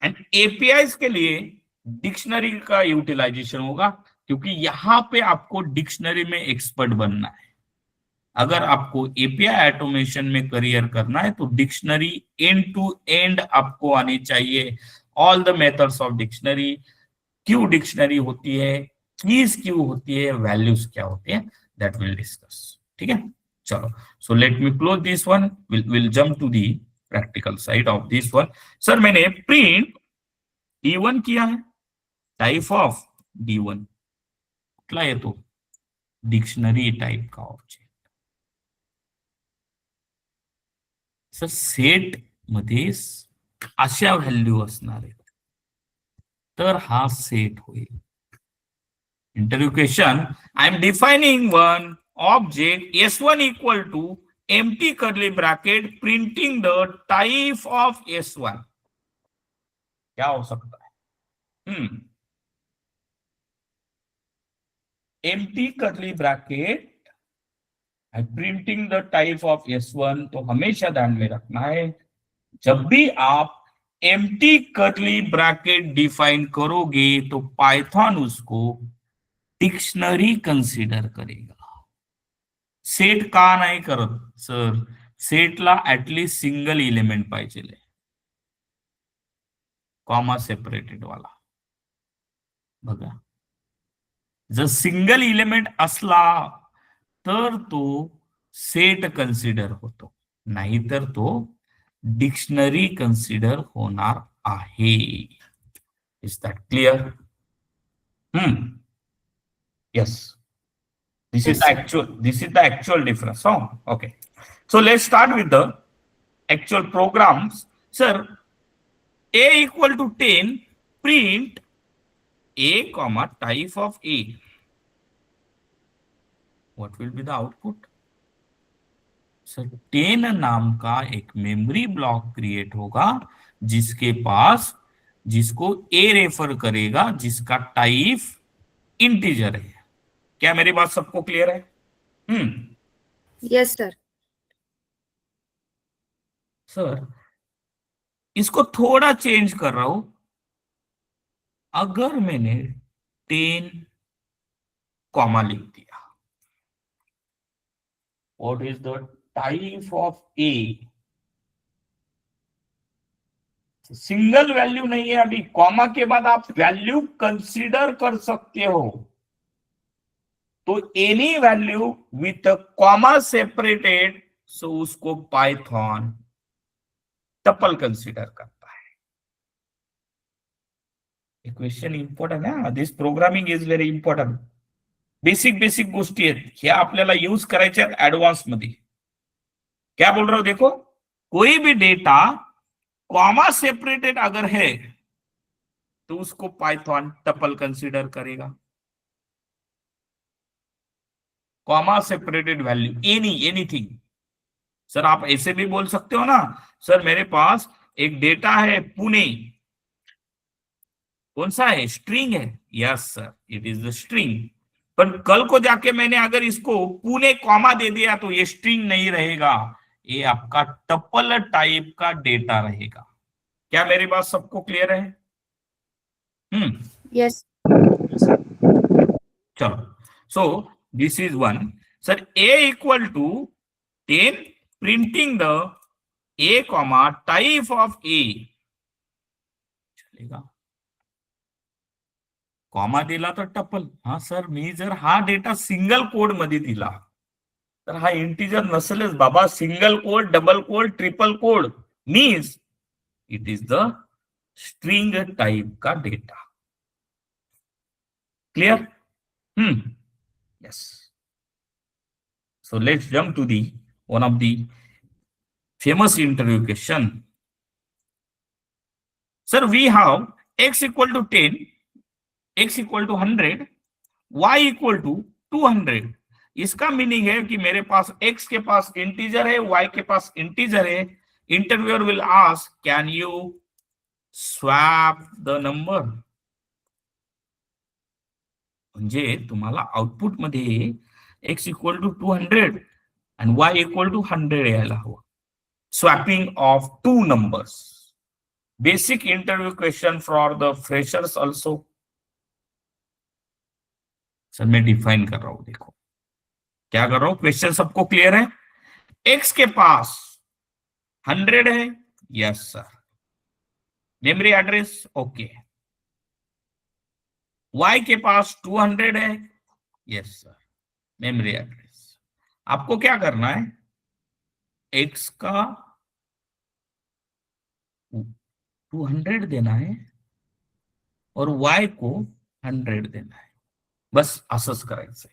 A: एंड एपीआईज के लिए डिक्शनरी का यूटिलाइजेशन होगा, क्योंकि यहां पे आपको डिक्शनरी में एक्सपर्ट बनना है. अगर आपको एपीआई ऑटोमेशन में करियर करना है तो डिक्शनरी एंड टू एंड आपको आनी चाहिए. All the methods of dictionary, क्यों डिक्शनरी होती है, कीज क्यों होती है, वैल्यूज क्या होती है, दैट विल डिस्कस. ठीक है, चलो. So let me close this one, will jump to the practical side of this one. Sir मैंने प्रिंट D1 किया है, टाइप ऑफ D1 कुठला येतो? डिक्शनरी टाइप का ऑब्जेक्ट. सर सेट मध्ये अशा व्हॅल्यू असणार आहेत तर हा सेट होईल. Interview question, I am defining one object S1 equal to empty curly bracket printing the type of S1. क्या हो सकता है? empty curly bracket printing the type of S1. तो हमेशा ध्यान में रखना है, जब भी आप एम्प्टी कर्ली ब्रैकेट डिफाइन करोगे तो पाइथन उसको डिक्शनरी कंसिडर करेगा. सेट का नाही करत सर? सेटला ऍटलिस्ट सिंगल इलिमेंट पाहिजे, कॉमा सेपरेटेड वाला. बघा, जर सिंगल इलिमेंट असला तर तो सेट कन्सिडर होतो, नाहीतर तो डिक्शनरी कन्सिडर होणार आहे. Is that clear? Yes. This is
B: Yes,
A: the
B: sir.
A: actual difference. Oh, okay. So let's start with the actual programs. Sir, A equal to 10, print A comma type of A. What will be the output? Sir 10 नाम का एक memory block create होगा जिसको A refer करेगा, जिसका type integer है. क्या मेरी बात सबको क्लियर है?
B: Yes, sir.
A: सर इसको थोड़ा चेंज कर रहा हूं. अगर मैंने 10 कॉमा लिख दिया, what is the type of A? Single value नहीं है अभी, कॉमा के बाद आप वैल्यू कंसीडर कर सकते हो. तो any value with comma separated, so उसको पाइथन टपल कंसीडर करता है. क्वेश्चन इंपॉर्टंट है. This programming is very important. Basic गोष्टी आहेत ह्या आपल्याला यूज करायच्या ऍडव्हान्स मध्ये. क्या बोल रहा हूं? देखो, कोई भी डेटा कॉमा सेपरेटेड अगर है तो उसको पाइथन टपल कंसीडर करेगा. Comma separated value anything. Sir आप ऐसे भी बोल सकते हो ना, सर मेरे पास एक डेटा है पुणे, कौन सा है? स्ट्रिंग है. Yes sir, it is the string. पर कल को जाके मैंने अगर इसको पुणे कॉमा दे दिया तो ये स्ट्रिंग नहीं रहेगा, ये आपका टपल टाइप का डेटा रहेगा. क्या मेरी बात सबको क्लियर है?
B: Yes.
A: चलो, so this is one. Sir A equal to 10, printing the A comma type of A. चलेगा. कॉमा दिला तर टपल. हा सर, मी जर हा डेटा सिंगल कोड मध्ये दिला तर हा इंटीजर नसेलच बाबा. Single code, double code, triple code means it is the string type का data. Clear? yes. So let's jump to the one of the famous interview question. Sir, we have x equal to 10, x equal to 100, y equal to 200. इसका meaning है कि मेरे पास x के पास integer है, y के पास इंटीजर है. Interviewer will ask, can you swap the number? म्हणजे तुम्हाला आउटपुट मध्ये x equal to 200 and y equal to 100 यायला हवं. Swapping of two numbers. Basic interview question for the freshers also. Sir मैं डिफाइन कर रहा हूं. देखो क्या कर रहा हूं, क्वेश्चन सबको क्लियर है? x के पास 100 है. Yes sir. Memory address okay. y के पास 200 है. Yes sir. Memory address. आपको क्या करना है, x का 200 देना है और y को 100 देना है. बस असंच करायचंय.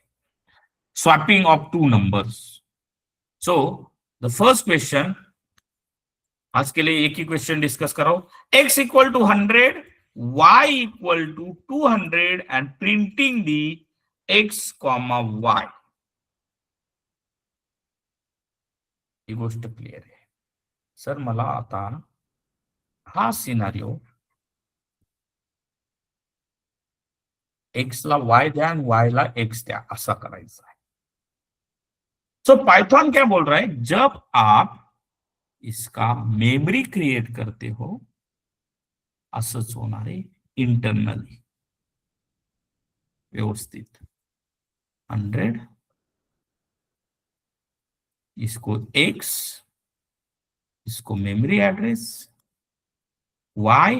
A: Swapping of two numbers. So the first question, आज के लिए एक ही क्वेश्चन डिस्कस करो. x equal to 100, y equal to 200 and printing the x comma y. ही गोष्ट क्लियर आहे. सर मला आता हा सिनारिओ x ला y द्या आणि y ला x द्या असा करायचा है. सो पाइथन क्या बोल रहा है, जब आप इसका मेमोरी क्रिएट करते हो असंच होणार आहे इंटरनली व्यवस्थित. 100, इसको x, इसको मेमरी ऍड्रेस, y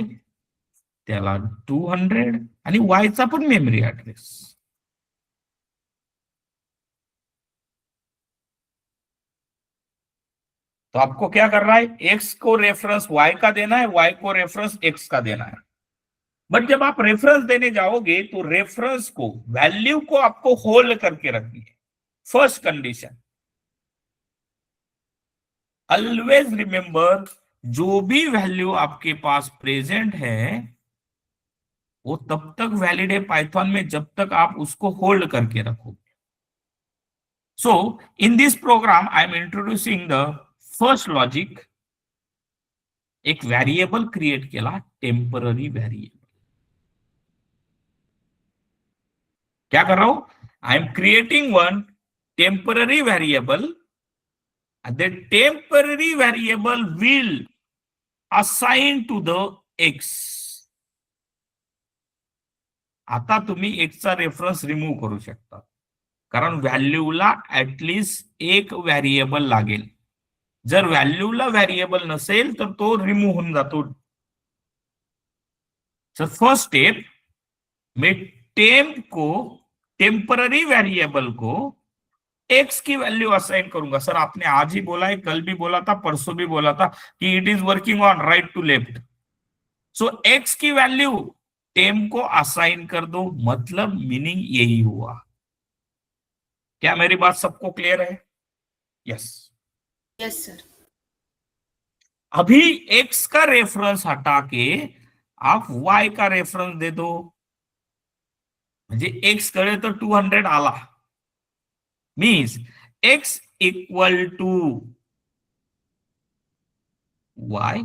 A: त्याला 200 आणि y चा पण मेमरी ऍड्रेस. तो आपको क्या करना है, x को रेफरेंस y का देना है, y को रेफरेंस x का देना है. बट जब आप रेफरेंस देने जाओगे तो रेफरेंस को, वैल्यू को आपको होल्ड करके रखनी है. फर्स्ट कंडीशन, ऑलवेज रिमेंबर, जो भी वैल्यू आपके पास प्रेजेंट है वो तब तक वैलिड है पाइथन में जब तक आप उसको होल्ड करके रखोगे. So in this program I am introducing the first logic. एक व्हेरिएबल क्रिएट केला, टेम्पररी व्हेरिएबल. क्या कर रहा हूं, I am creating one temporary variable. The temporary variable will assign to the x. आता तुम्ही x चा रेफरन्स रिमूव्ह करू शकता, कारण व्हॅल्यूला ऍटलिस्ट एक व्हेरिएबल लागेल. जर व्हॅल्यूला व्हेरिएबल नसेल तर तो रिमूव्ह होऊन जातो. फर्स्ट स्टेप, मैं टेम्पररी वेरिएबल को एक्स की वैल्यू असाइन करूंगा. सर आपने आज ही बोला है, कल भी बोला था, परसों भी बोला था कि it is working on right to left. So X की वैल्यू टेम को असाइन कर दो, मतलब मीनिंग यही हुआ. क्या मेरी बात सबको क्लियर है? यस.
B: Yes sir.
A: अभी एक्स का रेफरेंस हटा के आप वाई का रेफरेंस दे दो, म्हणजे एक्स कडे तर 200 आला. Means x equal to y.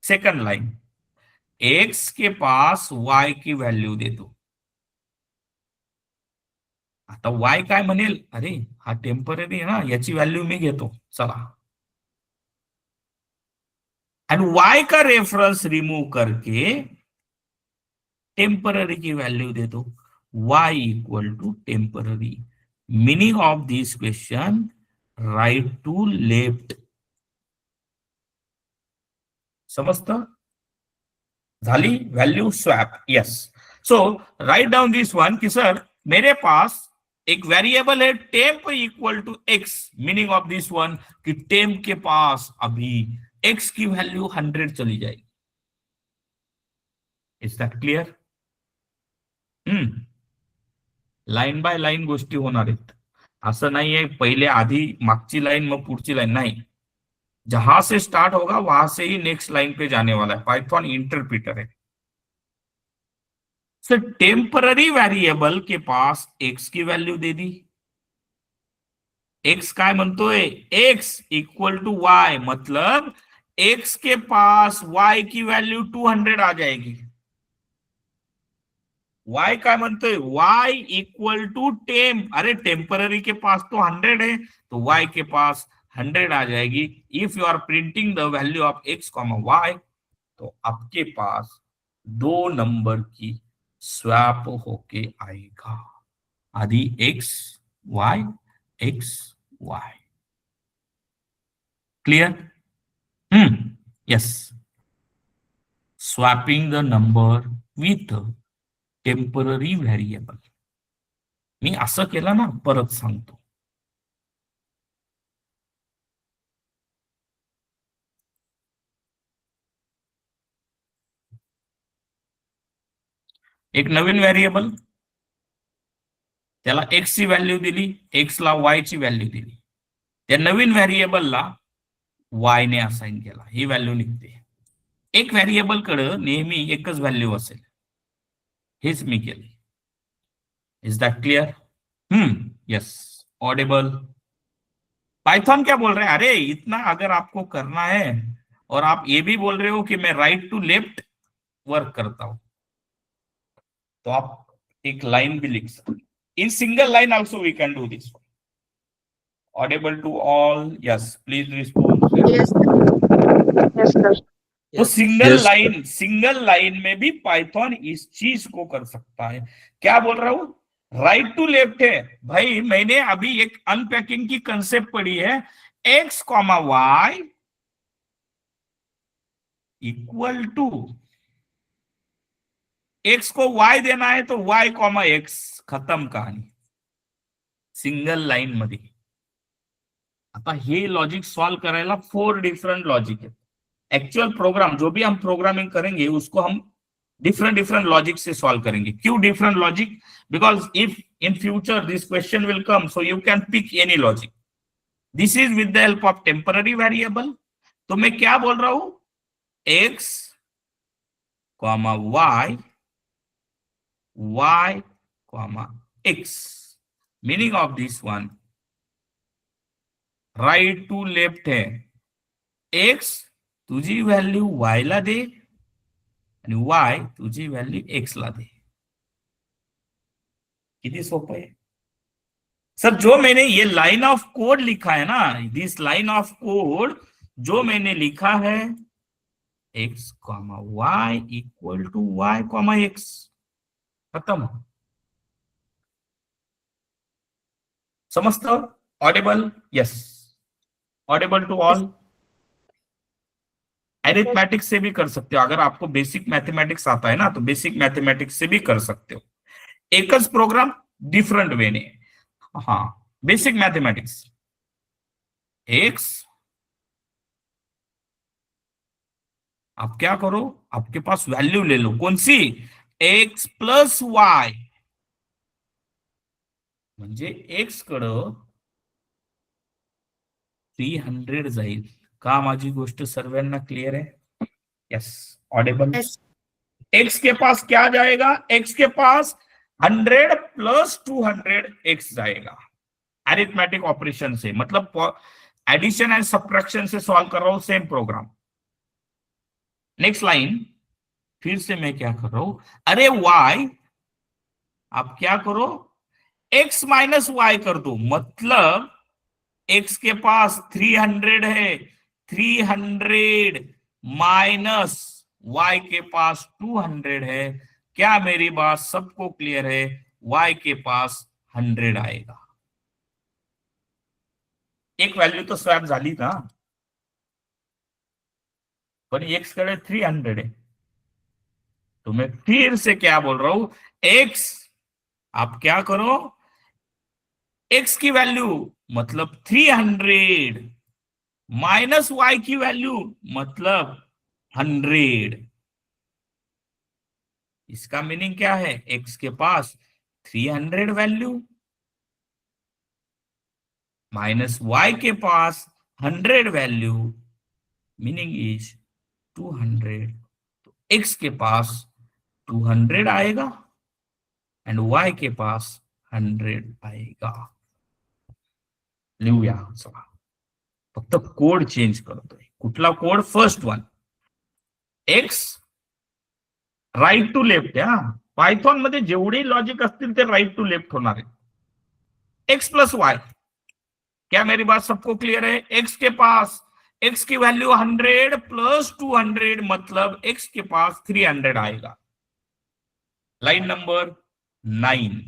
A: Second line, x के पास y की व्हॅल्यू देतो. आता y काय म्हणेल, अरे हा टेम्पररी आहे ना, याची व्हॅल्यू मी घेतो, चला. आणि y का रेफरेंस रिमूव करके टेम्पररी की वैल्यू दे दो. y equal to temporary. Meaning of this question, right to left. समजतं? झाली value swap. Yes. So write down this one कि सर मेरे पास एक वेरिएबल है temp equal to x. Meaning of this one कि टेम्प के पास अभी x की वैल्यू 100 चली जाएगी. Is that clear? Line by line गोष्टी होणार आहेत. असं नाहीये पहिले आधी मागची लाइन मग पुढची लाइन, नहीं. जहां से स्टार्ट होगा वहां से ही नेक्स्ट लाइन पे जाने वाला है. पाइथन इंटरप्रिटर है. सर टेम्पररी वेरिएबल के पास x की वैल्यू दे दी. x काय म्हणतोय, x इक्वल टू y, मतलब x के पास y की वैल्यू 200 आ जाएगी. y काय म्हणतोय, y इक्वल टू टेम्प. अरे टेम्पररी के पास तो 100 है, तो y के पास 100 आ जाएगी. If you are printing the value of x comma y, तो आपके पास दो नंबर की स्वैप होके आएगा. आधी x y x y. Clear? Yes. Swapping the number with temporary variable. मी असं केलं ना, परत सांगतो. एक नवीन व्हेरिएबल, त्याला x ची व्हॅल्यू दिली, x ला y ची व्हॅल्यू दिली. त्या नवीन व्हेरिएबलला y ने असाइन केला, ही व्हॅल्यू निघते. एक व्हेरिएबल कडे नेहमी एकच व्हॅल्यू असेल, हेच मी केले. Is that clear? Yes. Audible? Python क्या बोल रहे हैं, अरे इतना अगर आपको करना है और आप ये भी बोल रहे हो कि मैं राइट टू लेफ्ट वर्क करता हूं, तो आप एक लाइन भी लिख सकते. In single line also we can do this. Audible to all? Yes, please respond.
B: Yes
C: Yes, sir.
A: तो सिंगल लाइन में भी पाइथन इस चीज को कर सकता है. क्या बोल रहा हूं, राइट टू लेफ्ट है भाई। मैंने अभी एक अनपैकिंग की कंसेप्ट पढ़ी है, x comma Y equal to, X को वाई देना है तो वाई कॉमा एक्स, खत्म कहानी, सिंगल लाईन मध्ये. आता हे लॉजिक सॉल्व करायला 4 डिफरेंट लॉजिक है. एक्चुअल प्रोग्राम जो भी हम प्रोग्रामिंग करेंगे उसको हम डिफरेंट डिफरेंट लॉजिक से सॉल्व करेंगे. क्यों different logic? Because if in future this question will come, so you can pick any logic. This is with the help of temporary variable. तो मैं क्या बोल रहा हूं, X comma Y, Y comma X. Meaning of this one, right to left है. X तुझी value वाय ला दे आणि वाय तुझी व्हॅल्यू एक्स ला दे. किती सोपं आहे सर. जो मैंने ये लाइन ऑफ कोड लिखा है ना, दिस लाइन ऑफ कोड जो मैंने लिखा है, x comma Y equal to y comma x, खत्म. समझते? Audible? Yes, audible to all. Arithmetics से भी कर सकते हो, अगर आपको बेसिक मैथमेटिक्स आता है ना तो बेसिक मैथमेटिक्स से भी कर सकते हो. एकच प्रोग्राम डिफरेंट वे ने. हाँ, बेसिक मैथमेटिक्स, एक्स, आप क्या करो, आपके पास वैल्यू ले लो, कौन सी, एक्स प्लस वाय, म्हणजे एक्स कडं 300 जाईल. का माझी गोष्ट सर्वांना क्लियर है? Yes, audible.
B: Yes.
A: एक्स के पास क्या जाएगा, एक्स के पास 100 प्लस 200 एक्स जाएगा. अरिथमेटिक ऑपरेशन से, मतलब एडिशन एंड सब्ट्रैक्शन से सॉल्व कर रहा हूं, सेम प्रोग्राम. नेक्स्ट लाइन, फिर से मैं क्या कर रहा हूं, अरे वाई, आप क्या करो, एक्स माइनस वाई कर दो. मतलब एक्स के पास 300 है, 300 माइनस वाई के पास 200 है. क्या मेरी बात सबको क्लियर है? वाई के पास 100 आएगा. एक वैल्यू तो स्वैप झाली ना, पर एक्स कडे 300 है. तो मैं फिर से क्या बोल रहा हूं, एक्स, आप क्या करो, एक्स की वैल्यू मतलब 300 माइनस वाई की वैल्यू मतलब 100. इसका मीनिंग क्या है, एक्स के पास 300 वैल्यू माइनस वाई के पास 100 वैल्यू, मीनिंग इज 200. तो एक्स के पास 200 आएगा एंड वाई के पास 100 आएगा. लिहूया चला, फक्त कोड चेंज करतोय. कुठला code? First one, x right to left. हा, पायथॉन मध्ये जेवढे लॉजिक असतील ते राइट टू लेफ्ट होणार आहे. एक्स प्लस वाई, क्या मेरी बात सबको क्लियर है? एक्स के पास, एक्स की वैल्यू 100 प्लस 200 मतलब एक्स के पास 300 आएगा. लाइन नंबर 9,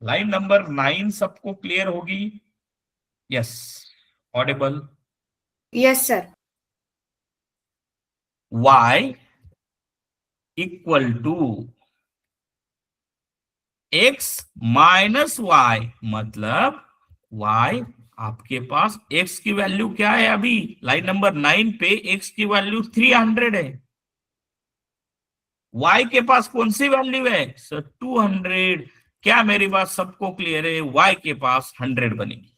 A: लाइन नंबर 9 सबको क्लियर होगी? Yes, audible?
B: Yes, sir.
A: y equal to x minus y, मतलब y, आपके पास x की वैल्यू क्या है अभी लाइन नंबर 9 पे, x की वैल्यू 300 है. y के पास कौन सी वैल्यू है सर? 200. क्या मेरी बात सबको क्लियर है? y के पास 100 बनेगी.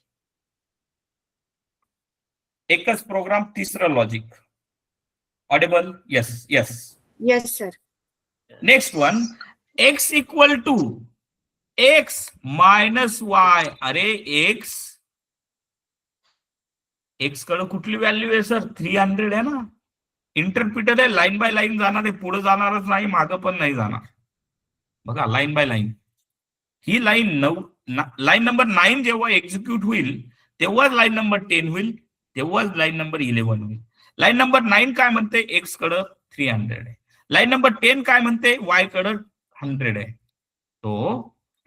A: एकच प्रोग्राम, तीसरा logic. Audible? Yes yes.
B: Yes, sir.
A: Next one, x equal to x minus y. अरे एक्स, एक्स कडे कुठली व्हॅल्यू आहे सर? 300 आहे ना. इंटरप्रिटर आहे, लाईन बाय लाईन जाणार आहे, पुढे जाणारच नाही, मागं पण नाही जाणार. बघा, line by line. He line line number 9 जेव्हा एक्झिक्यूट होईल तेव्हाच लाईन नंबर 10 होईल, तेव्हाच लाईन नंबर 11 होईल. लाईन नंबर 9 काय म्हणते? एक्स कडे 300 आहे. लाईन नंबर 10 काय म्हणते? वाय कडे 100 आहे. तो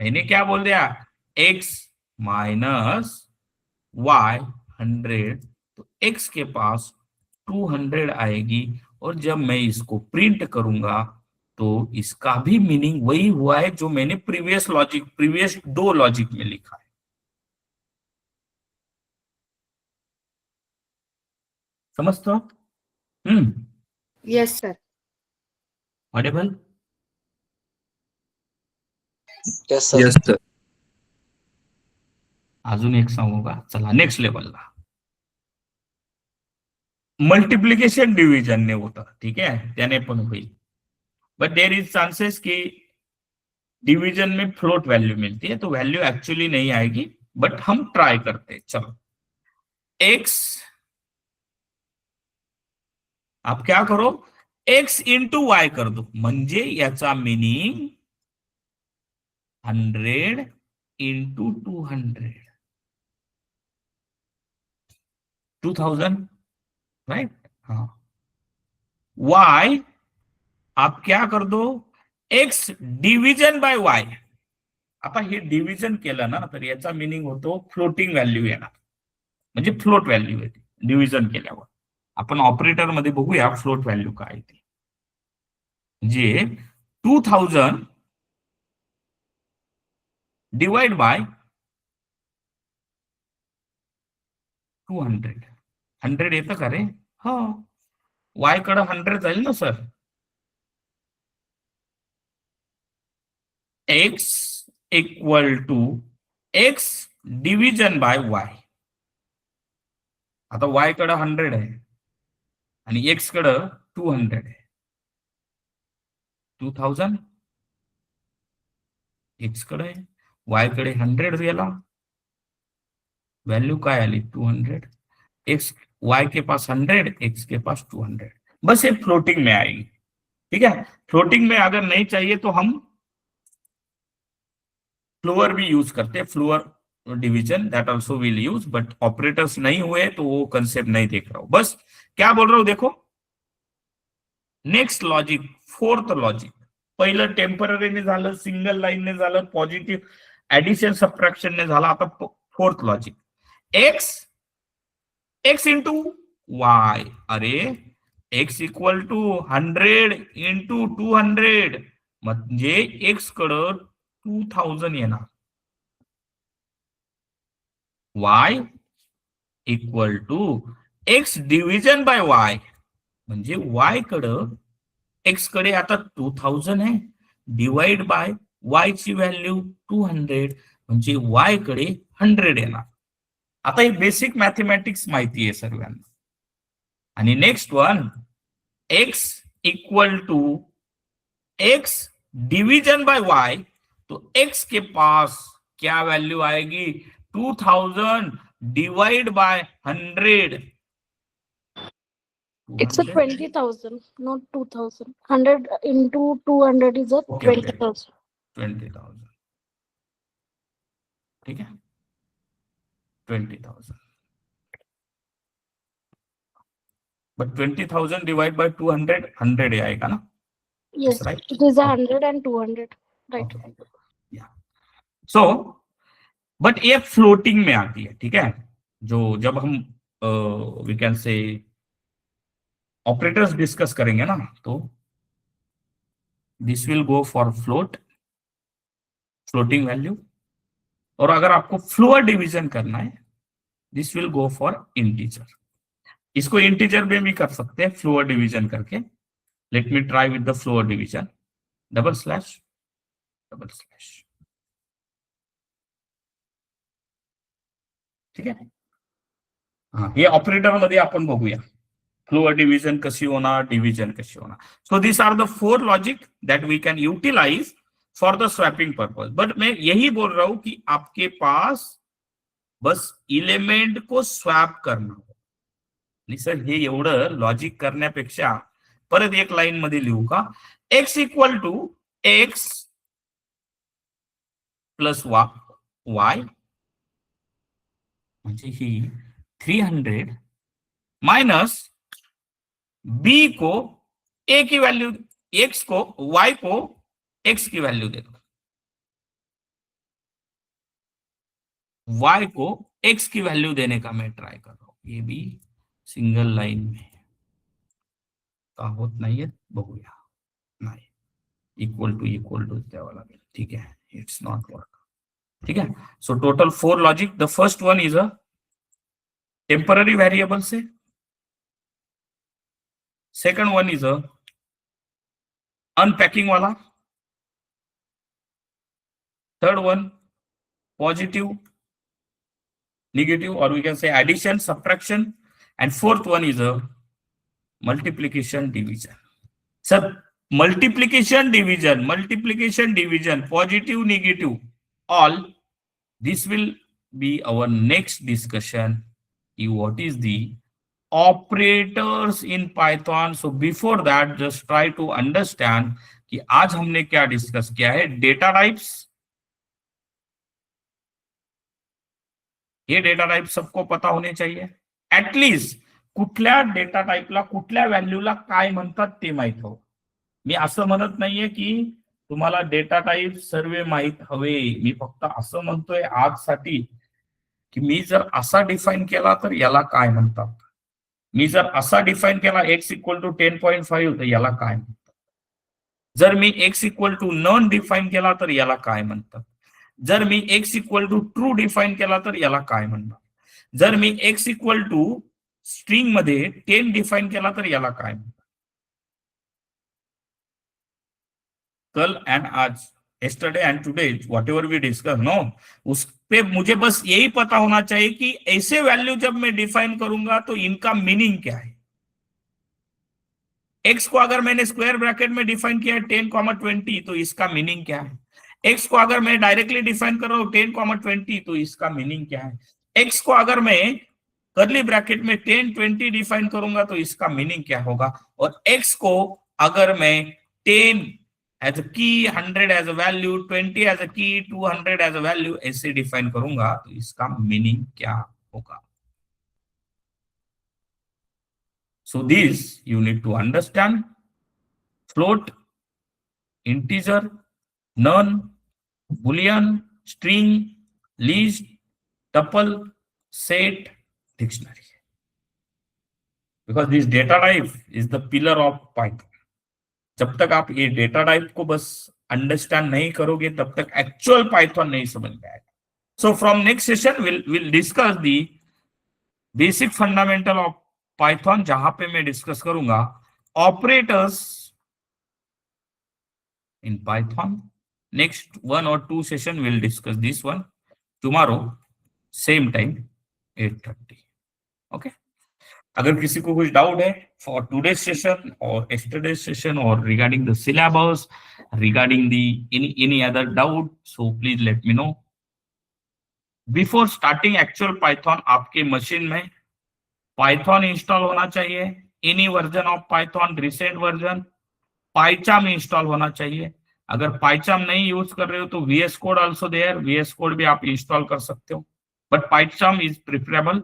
A: मैंने क्या बोल दिया, x माइनस y 100, तो x के पास 200 आएगी। और जब मैं इसको प्रिंट करूंगा तो इसका भी मीनिंग वही हुआ है जो मैंने प्रीवियस दो लॉजिक में लिखा है। समझते हो?
B: Yes, sir.
A: Audible?
D: Yes, sir.
E: Yes, sir.
A: अजून एक सांगू का, चला नेक्स्ट लेवलला. मल्टिप्लिकेशन डिव्हिजनने होतं, ठीक आहे, त्याने पण होईल. बट देर इज चांसेस की डिवीजन में फ्लोट वैल्यू मिलती है, तो वैल्यू एक्चुअली नहीं आएगी, बट हम ट्राई करते हैं. चलो x, आप क्या करो, x इंटू वाय कर दो, म्हणजे याचा मीनिंग 100 इंटू 200, 2000, राइट? हाँ. y आप क्या कर दो, x डिव्हिजन बाय y. आता हे डिव्हिजन केलं ना तर याचा मिनिंग होतो फ्लोटिंग व्हॅल्यू येणार, म्हणजे फ्लोट व्हॅल्यू येते डिव्हिजन केल्यावर. आपण ऑपरेटर मध्ये बघूया फ्लोट व्हॅल्यू काय ते. म्हणजे 2000 डिवाइड बाय 200. 100 येतं का रे? हो. y कडे 100 जाईल ना sir. x equal to x division by y. आता y कडे 100 आहे आणि x कडे 200 आहे. 2000 x कडे, y कडे 100 गेला, वैल्यू काय आली 200. x y के पास 100, x के पास 200. बस ये फ्लोटिंग में आएगी, ठीक है. फ्लोटिंग में अगर नहीं चाहिए तो हम फ्लोअर भी यूज करते हैं, floor division that also will use, but operators नहीं हुए तो वो कंसेप्ट नहीं देख रहा हूं. बस क्या बोल रहा हूं देखो. Next logic, fourth logic. पहिलं टेम्पररीने झालं, सिंगल लाईनने झालं, पॉझिटिव्ह ऍडिशन सबट्रॅक्शनने झालं. आता फोर्थ लॉजिक, x इंटू वाय. अरे x इक्वल टू 100 इंटू 200, म्हणजे x कडं 2000 येणार. y equal to x division by y, म्हणजे y कडं, x कडे आता 2000 आहे, डिवाइड बाय y ची व्हॅल्यू 200, म्हणजे y कडे 100 येणार. आता ही बेसिक मॅथमॅटिक्स माहिती आहे सर्वांना. आणि next one, x equal to x division by y, तो x के पास क्या वैल्यू आएगी, 2000 divide by 100.
C: It's a 20,000, not 2,000. 100 into 200 is a
A: Okay, okay.
C: 20,000.
A: 20,000, ठीक है. 20,000, but 20,000 डिवाइड बाय 200, 100 ही आएगा ना.
C: Yes,
A: right.
C: it is 100 and 200. Right.
A: या सो बट ये फ्लोटिंग में आती है, ठीक है. जो जब हम we can say operators discuss करेंगे ना, तो this will go for floating value. और अगर आपको फ्लोअर डिवीजन करना है, this will go for integer. इसको इंटीजर में भी कर सकते हैं फ्लोअर डिवीजन करके. Let me try with the floor division. Double slash, ठीक आहे. हा, हे ऑपरेटर मध्ये आपण बघूया फ्लोअर डिव्हिजन कशी होणार, डिव्हिजन कशी होणार. So this are the 4 logic that we can utilize for the swapping purpose. But मैं यही बोल रहा हूं कि आपके पास बस इलेमेंट को स्वैप करना हो. सर हे एवढं लॉजिक करण्यापेक्षा परत एक लाईन मध्ये लिहू का, x equal to x plus y, म्हणजे ही 300 माइनस b को a की वैल्यू, x को y को x की वैल्यू दे दो. y को x की वैल्यू देने का मैं ट्राय कर रहा हूं, ये भी सिंगल लाइन में का होत नाहीये, बघूया. नाही, इक्वल टू द्यावा लागेल. ठीक आहे, इट्स नॉट वर्क. ठीक है. So total 4 logic. The first one is a temporary variable से, second one is a unpacking वाला, third one positive, negative, or we can say addition, subtraction, and fourth one is a multiplication, division. Sir, multiplication, division, positive, negative, all this will be our next discussion. What is the operators in Python? So before that, just try to understand कि आज हमने क्या discuss किया है. Data types, हे data type सबको पता होणे चाहिए. ऍटलीस्ट कुठल्या डेटा टाइपला कुठल्या व्हॅल्यूला काय म्हणतात ते माहित हो. मी असं म्हणत नाहीये की तुम्हाला डेटा टाइप सर्व माहित हवे. मी फक्त असं म्हणतोय आजसाठी की मी जर असा डिफाइन केला तर याला काय म्हणतात, मी जर असा डिफाइन केला x इक्वल टू 10.5 तर याला काय म्हणतात, जर मी x equal to none define केला तर याला काय म्हणतात, जर मी x equal to true define केला तर याला काय म्हणतात, जर मी x इक्वल टू स्ट्रिंग मध्ये 10 डिफाइन केला तर याला काय म्हणतात. कल एंड आज, yesterday and today, whatever we discuss, no उस पे मुझे बस यही पता होना चाहिए कि ऐसे वैल्यू जब मैं डिफाइन करूंगा तो इनका मीनिंग क्या है. x को अगर मैंने स्क्वायर ब्रैकेट में डिफाइन किया 10,20 तो इसका मीनिंग क्या है. x को अगर मैं डायरेक्टली डिफाइन कर रहा हूं 10,20 तो इसका मीनिंग क्या है. x को अगर मैं कर्ली ब्रैकेट में 10,20 डिफाइन करूंगा तो इसका मीनिंग क्या होगा. और x को अगर मैं 10 as a key, 100 as a value, 20 as a key, 200 as a value ऐसे डिफाइन करूंगा तो इसका मीनिंग क्या होगा. So this you need to understand. Float, integer, none, boolean, string, list, tuple, set, dictionary. Because this data type is the pillar of Python. जब तक आप ये डेटा टाइप को बस अंडरस्टैंड नहीं करोगे तब तक एक्चुअल पाइथन नहीं समझ में आएगा. So from next session will discuss the basic fundamental of Python, जहां पे मैं डिस्कस करूंगा operators in Python. Next 1 or 2 session will discuss this one. Tomorrow same time 8:30. Okay. अगर किसी को कुछ डाउट है फॉर टुडे सेशन और यस्टरडे सेशन और regarding the syllabus, regarding the any other doubt, so please let me know. Before starting actual Python आपके machine में Python install होना चाहिए. Any version of Python, recent version, PyCharm install होना चाहिए. अगर पाइचाम नहीं यूज कर रहे हो तो VS code also there, VS code भी आप इंस्टॉल कर सकते हो, बट पाइचाम इज प्रिफरेबल.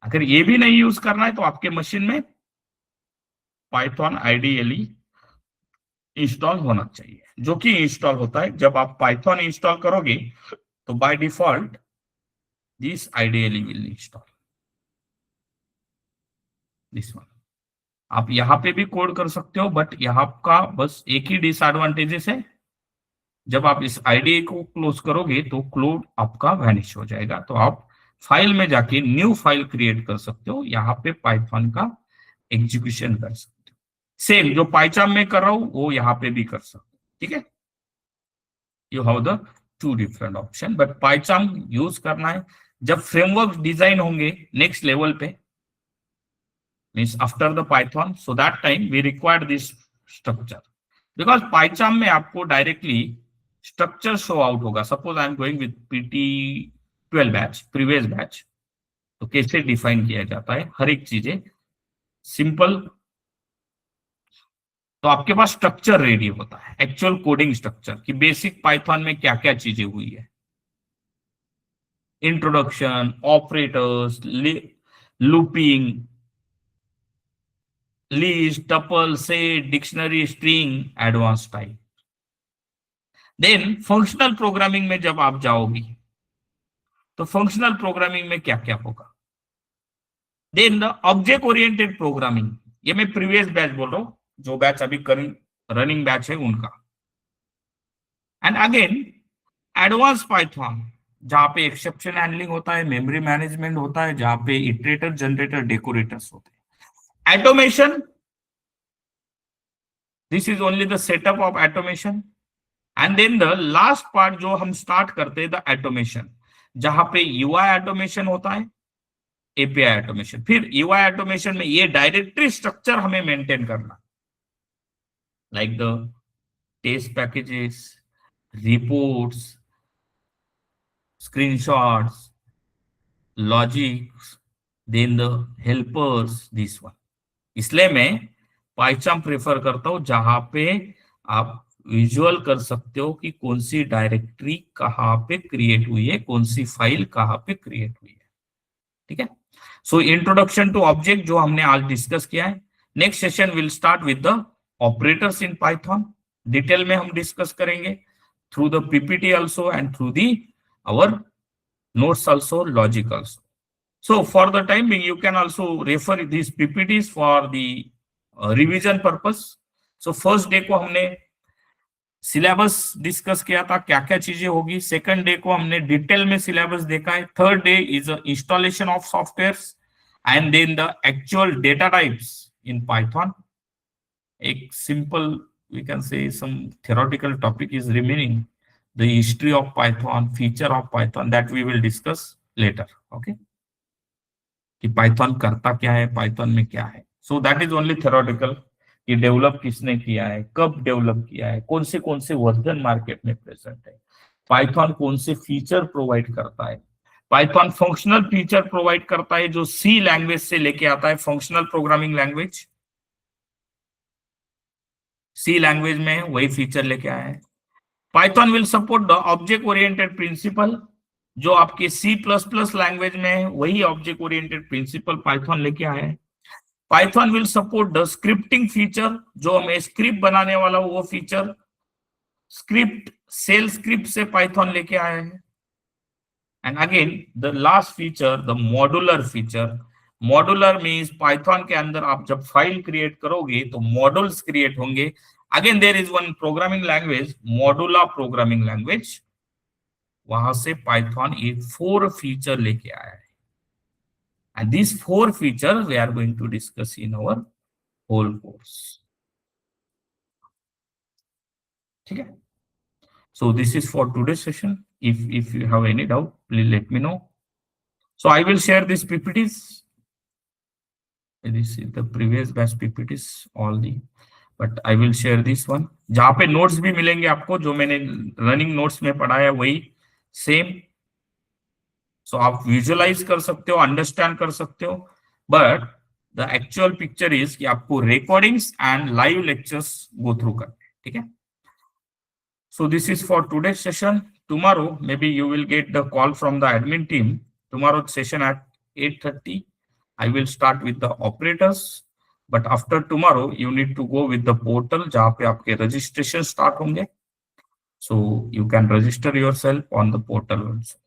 A: अगर ये भी नहीं यूज करना है तो आपके मशीन में पाइथन आइडियली इंस्टॉल होना चाहिए, जो कि इंस्टॉल होता है जब आप पाइथन इंस्टॉल करोगे तो by default this ideally will install this one. आप यहां पे भी कोड कर सकते हो, बट यहां का बस एक ही डिसएडवांटेजेस है, जब आप इस आईडीए को क्लोज करोगे तो क्लोड आपका वैनिश हो जाएगा. तो आप फाइल में जाके न्यू फाइल क्रिएट कर सकते हो, यहाँ पे पाइथन का एग्जीक्यूशन कर सकते हो. सेम जो पाइचाम में कर रहा हूं वो यहाँ पे भी कर सकते हो. ठीक है, you have the 2 different option, but PyCharm use करना है जब फ्रेमवर्क डिजाइन होंगे नेक्स्ट लेवल पे, means after the Python. So that time we require this structure, because PyCharm में आपको डायरेक्टली स्ट्रक्चर शो आउट होगा. Suppose I am going with PT12 batch, previous batch, तो कैसे डिफाइन किया जाता है हर एक चीजें सिंपल. तो आपके पास स्ट्रक्चर रेडी होता है, एक्चुअल कोडिंग स्ट्रक्चर कि बेसिक पाइथन में क्या क्या चीजें हुई है. Introduction, operators, looping, list, tuple, set, dictionary, string, advance type. Then functional programming में जब आप जाओगी तो फंक्शनल प्रोग्रामिंग में क्या क्या होगा. Then the object oriented programming, ये मैं प्रीवियस बैच बोल रहा हूं, जो बैच अभी रनिंग बैच है उनका. एंड अगेन एडवांस पाइथन, जहां पे एक्सेप्शन हैंडलिंग होता है, मेमोरी मैनेजमेंट होता है, जहां पे इटरेटर, जनरेटर, डेकोरेटर्स होते हैं. Automation, this is only the setup of automation. And then the last part जो हम स्टार्ट करते हैं, द ऑटोमेशन, जहां पे यूआई ऑटोमेशन होता है, एपीआई ऑटोमेशन. फिर यूआई ऑटोमेशन में ये डायरेक्टरी स्ट्रक्चर हमें मेंटेन करना, like the test packages, reports, screenshots, logics, then the helpers, this one. इसलिए मैं पाइथन प्रेफर करता हूं जहां पे आप विजुअल कर सकते हो कि कौन सी डायरेक्टरी कहां पे क्रिएट हुई है, कौन सी फाइल कहां पे क्रिएट हुई है. ठीक है. सो इंट्रोडक्शन टू ऑब्जेक्ट जो हमने आज डिस्कस किया है. Next session will start with the operators in Python. Detail में हम डिस्कस करेंगे through the PPT also and through the our notes also, logic also. So for the time being, you can also refer these PPTs for the revision purpose. So first day को हमने syllabus discuss किया था, क्या क्या चीजें होगी. Second day को हमने डिटेल में सिलेबस देखा है. Third day is installation of softwares and then the actual data types in Python. एक simple we can say some theoretical topic is remaining, the history of Python, feature of Python, that we will discuss later. Okay, कि Python करता क्या है, Python में क्या है. So that is only theoretical. ये develop किसने किया है, कब डेवलप किया है, कौन से वर्जन मार्केट में प्रेजेंट है, Python कौन से फीचर प्रोवाइड करता है. Python फंक्शनल फीचर प्रोवाइड करता है जो C लैंग्वेज से लेके आता है, functional programming language. C language में वही फीचर लेके आया है. Python will support the object oriented principle, जो आपके C++ लैंग्वेज में है, वही ऑब्जेक्ट ओरिएंटेड प्रिंसिपल Python लेके आया है. Python will support the scripting feature, जो हमें स्क्रिप्ट बनाने वाला वो फीचर, स्क्रिप्ट सेल स्क्रिप्ट से Python लेके आया है. And again the last feature, the modular feature. Modular means Python के अंदर आप जब फाइल क्रिएट करोगे तो मॉड्यूल्स क्रिएट होंगे. Again, there is one programming language, modular programming language. वहां से Python एक 4 फीचर लेके आया है. And these 4 features we are going to discuss in our whole course. ठीक है. So this is for today's session. If you have any doubt, please let me know. So I will share these PPTs. This is the previous batch PPTs, all the. But I will share this one, जहां पे notes भी मिलेंगे आपको, जो मैंने running notes में पढ़ाया वही सेम. सो आप विजुअलाइज कर सकते हो, अंडरस्टैंड कर सकते हो. But the actual picture is कि आपको recordings and live lectures go through करने. ठीक है. So this is for today session. Tomorrow may be you will get the call from the admin team. Tomorrow session at 8:30. I will start with the operators. But after tomorrow, you need to go with the portal जहाँ पे आपके registration start होंगे. So you can register yourself on the portal also.